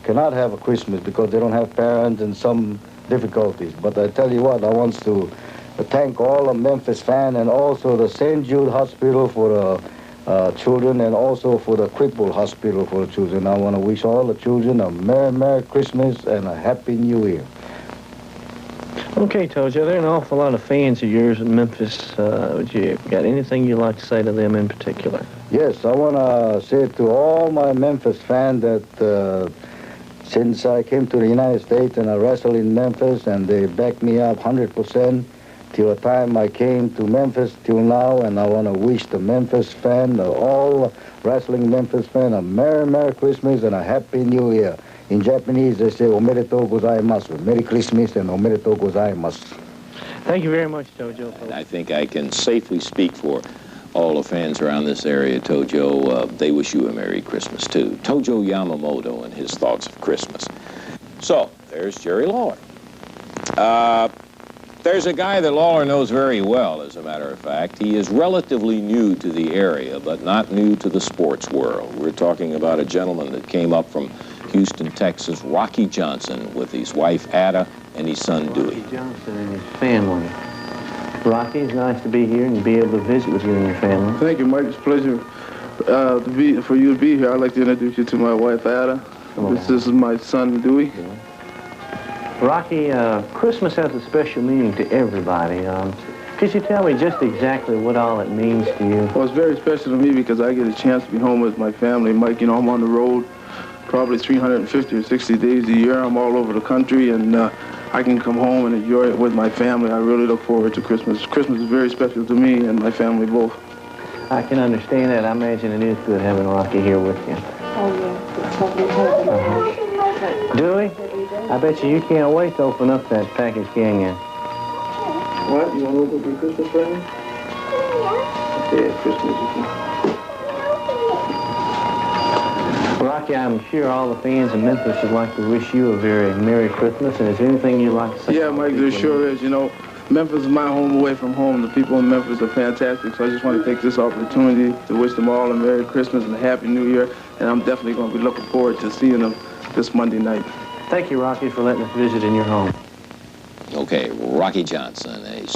cannot have a Christmas because they don't have parents and some difficulties. But I tell you what, I want to thank all the Memphis fans and also the St. Jude Hospital for the children and also for the Cripple Hospital for the children. I want to wish all the children a Merry, Merry Christmas and a Happy New Year. Okay, Tojo, there are an awful lot of fans of yours in Memphis. You got anything you'd like to say to them in particular? Yes, I want to say to all my Memphis fans that since I came to the United States and I wrestled in Memphis and they backed me up 100% till the time I came to Memphis till now, and I want to wish the Memphis fan, all wrestling Memphis fan, a Merry, Merry Christmas and a Happy New Year. In Japanese, they say, Omedetou gozaimasu. Merry Christmas and Omedetou gozaimasu. Thank you very much, Tojo. And I think I can safely speak for all the fans around this area, Tojo. They wish you a Merry Christmas, too. Tojo Yamamoto and his thoughts of Christmas. So, there's Jerry Lawler. There's a guy that Lawler knows very well, as a matter of fact. He is relatively new to the area, but not new to the sports world. We're talking about a gentleman that came up from Houston, Texas, Rocky Johnson, with his wife, Ada, and his son, Dewey. Rocky Johnson and his family. Rocky, it's nice to be here and be able to visit with you and your family. Thank you, Mike. It's a pleasure for you to be here. I'd like to introduce you to my wife, Ada. This is my son, Dewey. Yeah. Rocky, Christmas has a special meaning to everybody. Could you tell me just exactly what all it means to you? Well, it's very special to me because I get a chance to be home with my family. Mike, you know, I'm on the road probably 350 or 60 days a year. I'm all over the country, and I can come home and enjoy it with my family. I really look forward to Christmas. Christmas is very special to me and my family both. I can understand that. I imagine it is good having Rocky here with you. Oh, yeah. Dewey, I bet you can't wait to open up that package gang in. What? You want to open your Christmas present? Yeah, Christmas. Rocky, I'm sure all the fans in Memphis would like to wish you a very Merry Christmas. And is there anything you'd like to say? Yeah, Mike, there sure is. You know, Memphis is my home away from home. The people in Memphis are fantastic, so I just want to take this opportunity to wish them all a Merry Christmas and a Happy New Year. And I'm definitely going to be looking forward to seeing them this Monday night. Thank you, Rocky, for letting us visit in your home. Okay, Rocky Johnson, a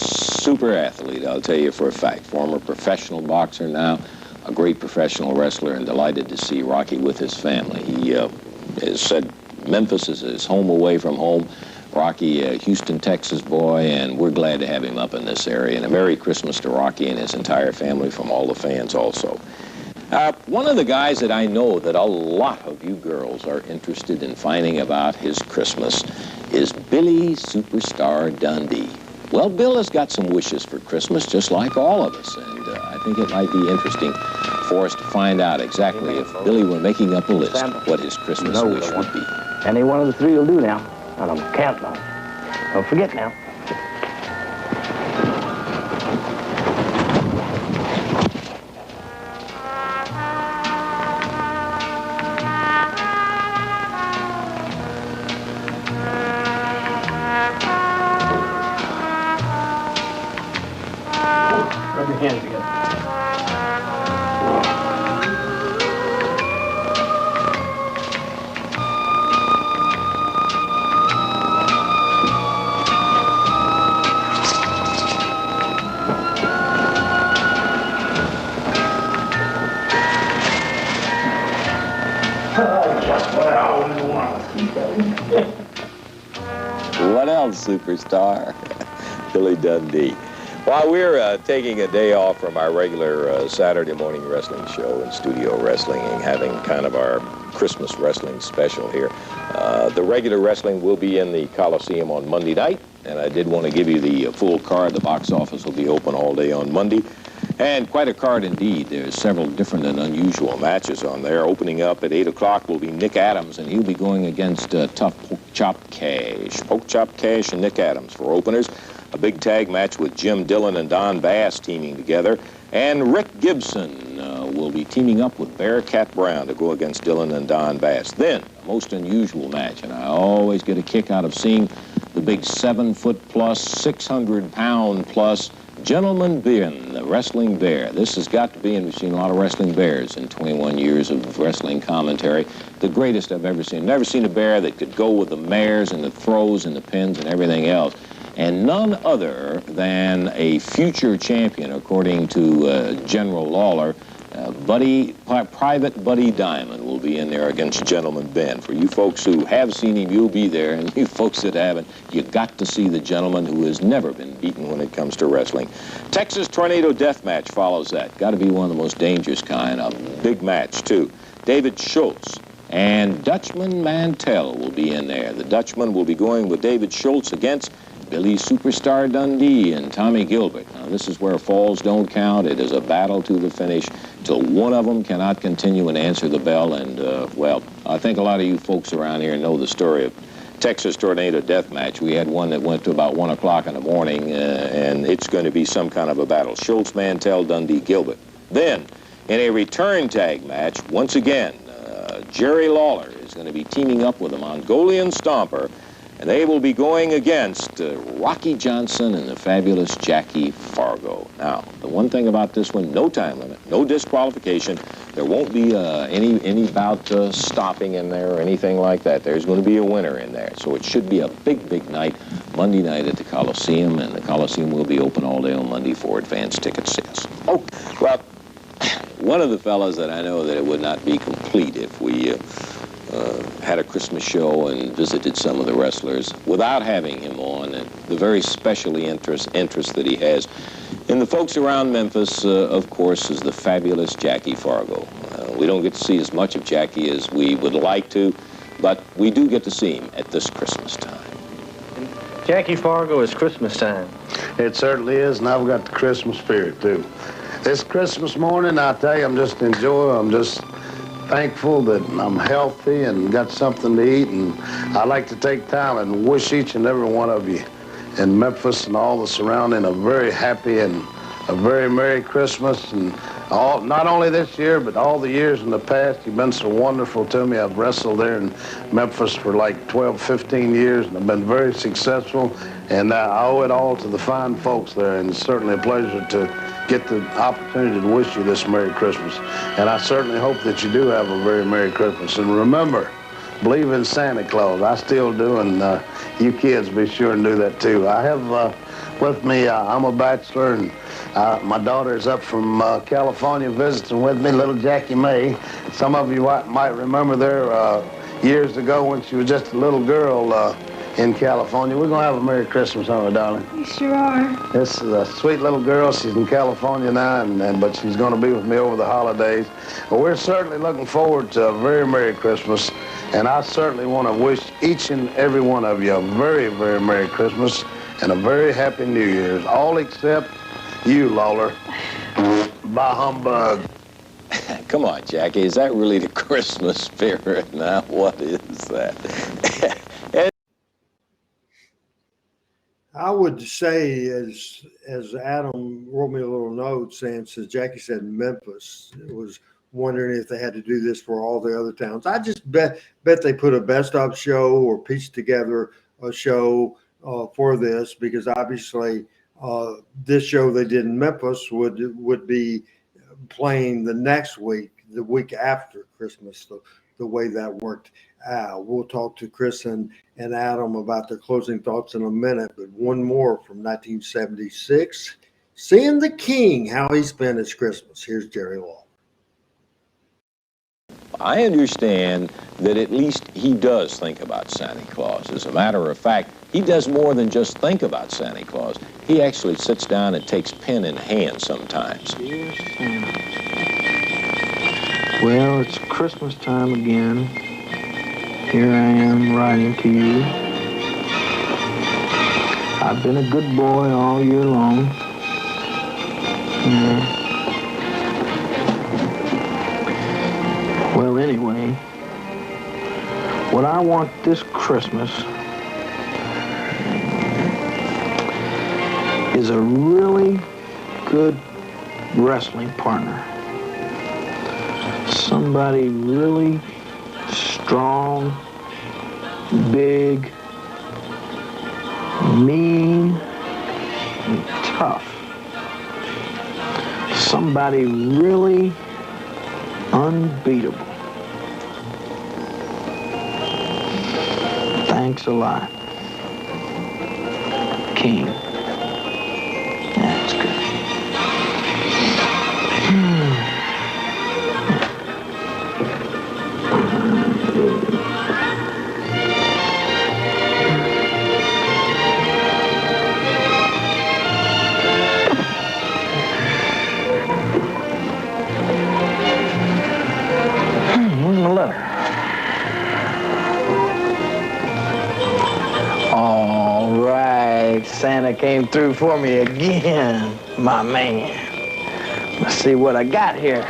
super athlete, I'll tell you for a fact. Former professional boxer now, a great professional wrestler, and delighted to see Rocky with his family. He has said Memphis is his home away from home. Rocky, a Houston, Texas boy, and we're glad to have him up in this area. And a Merry Christmas to Rocky and his entire family from all the fans also. One of the guys that I know that a lot of you girls are interested in finding about his Christmas is Billy Superstar Dundee. Well, Bill has got some wishes for Christmas, just like all of us, and I think it might be interesting for us to find out exactly if Billy were making up a list, what his Christmas wish would be. Any one of the three will do now, and I'm counting on it. Don't forget now. Rub your hands together. What else, Superstar? Billy Dundee. While we're taking a day off from our regular Saturday morning wrestling show and studio wrestling and having kind of our Christmas wrestling special here, the regular wrestling will be in the Coliseum on Monday night, and I did want to give you the full card. The box office will be open all day on Monday, and quite a card indeed. There's several different and unusual matches on there. Opening up at 8 o'clock will be Nick Adams, and he'll be going against Tough Poke Chop Cash. Poke Chop Cash and Nick Adams for openers. A big tag match with Jim Dillon and Don Bass teaming together. And Rick Gibson will be teaming up with Bearcat Brown to go against Dillon and Don Bass. Then, a most unusual match, and I always get a kick out of seeing the big 7-foot-plus, 600-pound-plus Gentleman Ben, the wrestling bear. This has got to be, and we've seen a lot of wrestling bears in 21 years of wrestling commentary, the greatest I've ever seen. Never seen a bear that could go with the mares and the throws and the pins and everything else. And none other than a future champion, according to General Lawler, Private Buddy Diamond will be in there against Gentleman Ben. For you folks who have seen him, you'll be there. And you folks that haven't, you got to see the gentleman who has never been beaten when it comes to wrestling. Texas Tornado Death Match follows that. Got to be one of the most dangerous kind. A big match, too. David Schultz and Dutchman Mantell will be in there. The Dutchman will be going with David Schultz against Billy Superstar Dundee and Tommy Gilbert. Now, this is where falls don't count. It is a battle to the finish till one of them cannot continue and answer the bell. And, well, I think a lot of you folks around here know the story of Texas Tornado Death Match. We had one that went to about 1 o'clock in the morning, and it's going to be some kind of a battle. Schultz, Mantell, Dundee, Gilbert. Then, in a return tag match, once again, Jerry Lawler is going to be teaming up with a Mongolian Stomper, and they will be going against Rocky Johnson and the fabulous Jackie Fargo. Now, the one thing about this one, no time limit, no disqualification. There won't be any bout stopping in there or anything like that. There's going to be a winner in there. So it should be a big, big night, Monday night at the Coliseum, and the Coliseum will be open all day on Monday for advance ticket sales. Oh, well, one of the fellas that I know that it would not be complete if we had a Christmas show and visited some of the wrestlers without having him on, and the very specially interest that he has in the folks around Memphis, of course, is the fabulous Jackie Fargo. We don't get to see as much of Jackie as we would like to, but we do get to see him at this Christmas time. Jackie Fargo is Christmas time. It certainly is, and I've got the Christmas spirit, too. This Christmas morning, I tell you, I'm just thankful that I'm healthy and got something to eat, and I like to take time and wish each and every one of you in Memphis and all the surrounding a very happy and a very Merry Christmas, and not only this year, but all the years in the past. You've been so wonderful to me. I've wrestled there in Memphis for like 12, 15 years, and I've been very successful, and I owe it all to the fine folks there, and it's certainly a pleasure to get the opportunity to wish you this Merry Christmas. And I certainly hope that you do have a very Merry Christmas. And remember, believe in Santa Claus. I still do, and you kids be sure and do that too. I have with me, I'm a bachelor, and my daughter is up from California visiting with me, little Jackie May. Some of you might remember there years ago when she was just a little girl in California. We're going to have a Merry Christmas, aren't we, darling? You sure are. This is a sweet little girl. She's in California now, but she's going to be with me over the holidays. But we're certainly looking forward to a very Merry Christmas, and I certainly want to wish each and every one of you a very, very Merry Christmas and a very Happy New Year's, all except you, Lawler. Bah humbug. Come on, Jackie, is that really the Christmas spirit now? What is that? I would say, as Adam wrote me a little note saying, since Jackie said Memphis, it was wondering if they had to do this for all the other towns. I just bet they put a best of show or pieced together a show for this, because obviously this show they did in Memphis would be playing the next week, the week after Christmas, the way that worked out. We'll talk to Chris and Adam about their closing thoughts in a minute, but one more from 1976, seeing the King, how he spent his Christmas. Here's Jerry Lawler. I understand that at least he does think about Santa Claus. As a matter of fact, he does more than just think about Santa Claus. He actually sits down and takes pen in hand sometimes. Dear Santa. Well, it's Christmas time again. Here I am writing to you. I've been a good boy all year long. Yeah. Well, anyway, what I want this Christmas is a really good wrestling partner. Somebody really strong, big, mean, and tough. Somebody really unbeatable. Thanks a lot. King. That's good. Where's my letter? All right, Santa came through for me again, my man. Let's see what I got here.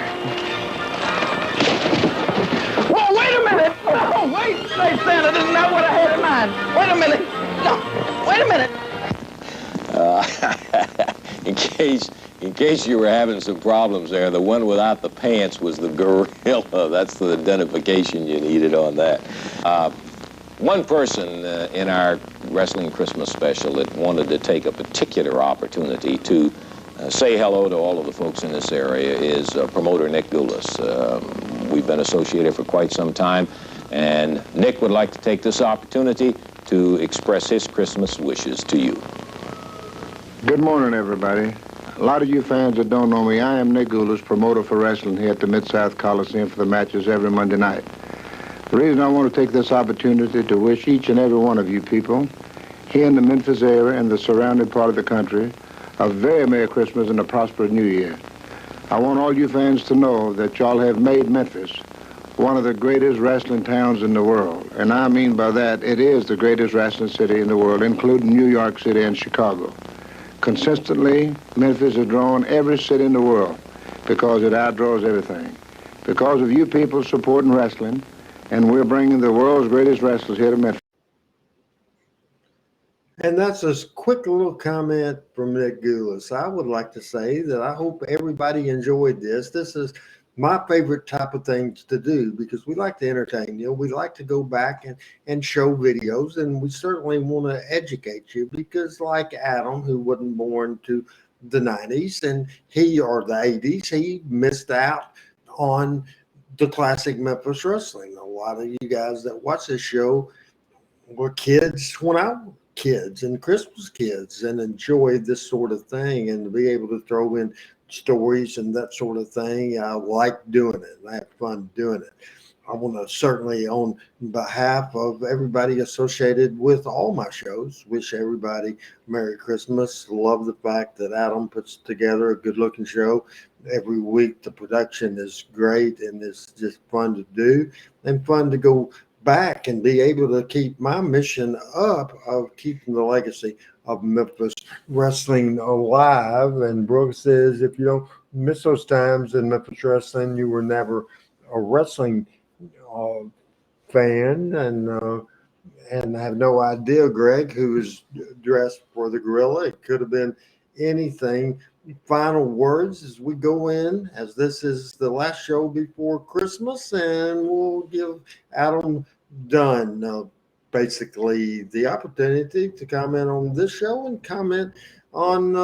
Whoa, wait a minute! No, wait, Santa, this is not what I had in mind. Wait a minute. No, wait a minute. In case you were having some problems there, the one without the pants was the gorilla. That's the identification you needed on that. One person in our Wrestling Christmas special that wanted to take a particular opportunity to say hello to all of the folks in this area is promoter Nick Goulas. We've been associated for quite some time, and Nick would like to take this opportunity to express his Christmas wishes to you. Good morning, everybody. A lot of you fans that don't know me, I am Nick Goulas, promoter for wrestling here at the Mid-South Coliseum for the matches every Monday night. The reason I want to take this opportunity to wish each and every one of you people here in the Memphis area and the surrounding part of the country a very Merry Christmas and a prosperous New Year. I want all you fans to know that y'all have made Memphis one of the greatest wrestling towns in the world. And I mean by that, it is the greatest wrestling city in the world, including New York City and Chicago. Consistently, Memphis has drawn every city in the world because it outdraws everything. Because of you people supporting wrestling, and we're bringing the world's greatest wrestlers here to Memphis. And that's a quick little comment from Nick Goulas. I would like to say that I hope everybody enjoyed this. This is my favorite type of thing to do because we like to entertain you. We like to go back and show videos, and we certainly want to educate you because like Adam, who wasn't born to the 90s and or the 80s, he missed out on the classic Memphis wrestling. A lot of you guys that watch this show were kids when I was kids and Christmas kids and enjoyed this sort of thing, and to be able to throw in stories and that sort of thing. I like doing it. I have fun doing it. I want to certainly, on behalf of everybody associated with all my shows, wish everybody Merry Christmas. Love the fact that Adam puts together a good-looking show every week. The production is great, and it's just fun to do and fun to go back and be able to keep my mission up of keeping the legacy of Memphis wrestling alive. And Brooks says, if you don't miss those times in Memphis wrestling, you were never a wrestling fan. And I have no idea, Greg, who was dressed for the gorilla. It could have been anything. Final words as we go in, as this is the last show before Christmas, and we'll give Adam Dunn basically the opportunity to comment on this show and comment on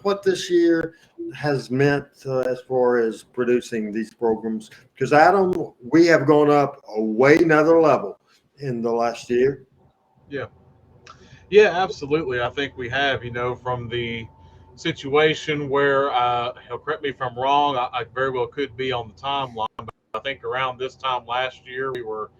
what this year has meant as far as producing these programs. Because, Adam, we have gone up a way another level in the last year. Yeah, absolutely. I think we have, from the situation where, he'll correct me if I'm wrong, I very well could be on the timeline, but I think around this time last year we were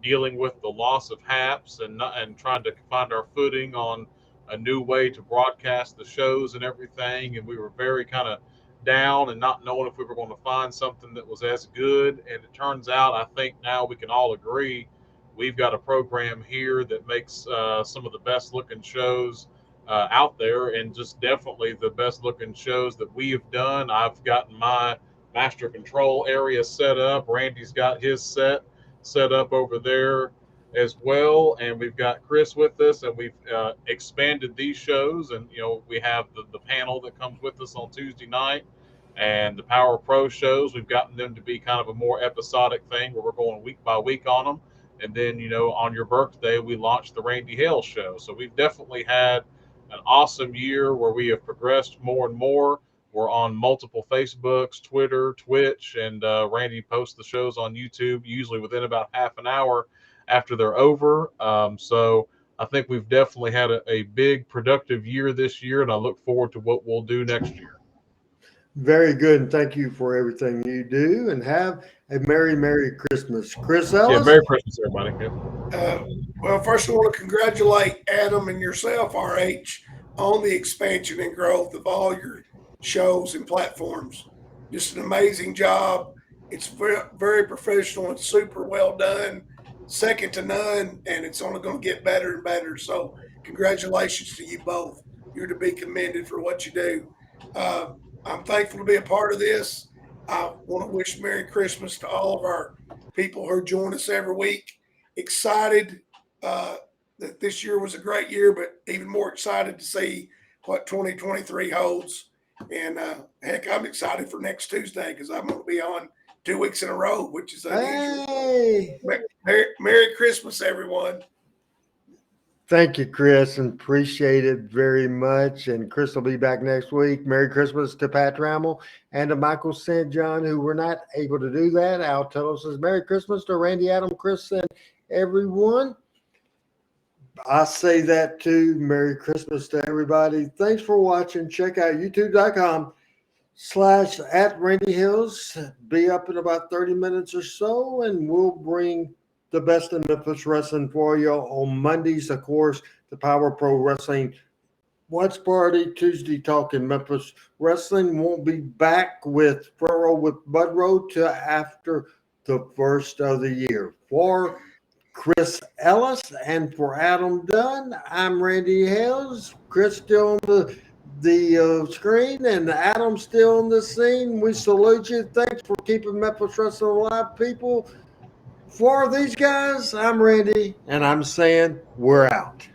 dealing with the loss of HAPS and trying to find our footing on a new way to broadcast the shows and everything, and we were very kind of down and not knowing if we were going to find something that was as good. And it turns out, I think now we can all agree, we've got a program here that makes some of the best looking shows out there, and just definitely the best looking shows that we have done. I've gotten my master control area set up. Randy's got his set up over there as well, and we've got Chris with us, and we've expanded these shows, and we have the panel that comes with us on Tuesday night, and the Power Pro shows. We've gotten them to be kind of a more episodic thing where we're going week by week on them. And then, on your birthday, we launched the Randy Hale show. So we've definitely had an awesome year where we have progressed more and more. We're on multiple Facebooks, Twitter, Twitch, and Randy posts the shows on YouTube, usually within about half an hour after they're over. So I think we've definitely had a big productive year this year, and I look forward to what we'll do next year. Very good, and thank you for everything you do, and have a Merry Christmas. Chris Ellis? Yeah, Merry Christmas, everybody. Well, first I want to congratulate Adam and yourself, RH, on the expansion and growth of all your shows and platforms. Just an amazing job. It's very professional and super well done, second to none, and it's only going to get better and better. So congratulations to you both. You're to be commended for what you do. I'm thankful to be a part of this. I want to wish Merry Christmas to all of our people who join us every week. Excited that this year was a great year, but even more excited to see what 2023 holds. And heck, I'm excited for next Tuesday because I'm going to be on 2 weeks in a row, which is unusual. Hey. Merry Christmas, everyone. Thank you, Chris, and appreciate it very much. And Chris will be back next week. Merry Christmas to Pat Trammell and to Michael St. John, who were not able to do that. Al Tuttle says Merry Christmas to Randy, Adam, Chris, and everyone. I say that too. Merry Christmas to everybody. Thanks for watching. Check out youtube.com/@RandyHills. Be up in about 30 minutes or so, and we'll bring the best in Memphis wrestling for you on Mondays. Of course, the Power Pro Wrestling Watch Party. Tuesday, talking Memphis wrestling. Won't be back with Fargo with Bud Road till after the first of the year. For Chris Ellis and for Adam Dunn, I'm Randy Hales. Chris still on the screen, and Adam still on the scene. We salute you. Thanks for keeping Memphis wrestling alive, people. For these guys, I'm Randy, and I'm saying we're out.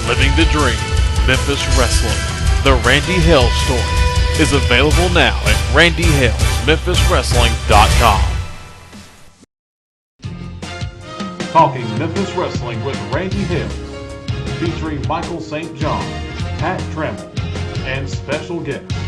Living the Dream, Memphis Wrestling, The Randy Hale Story. is available now at RandyHalesMemphisWrestling.com. Talking Memphis Wrestling with Randy Hales, featuring Michael St. John, Pat Trammell, and special guests.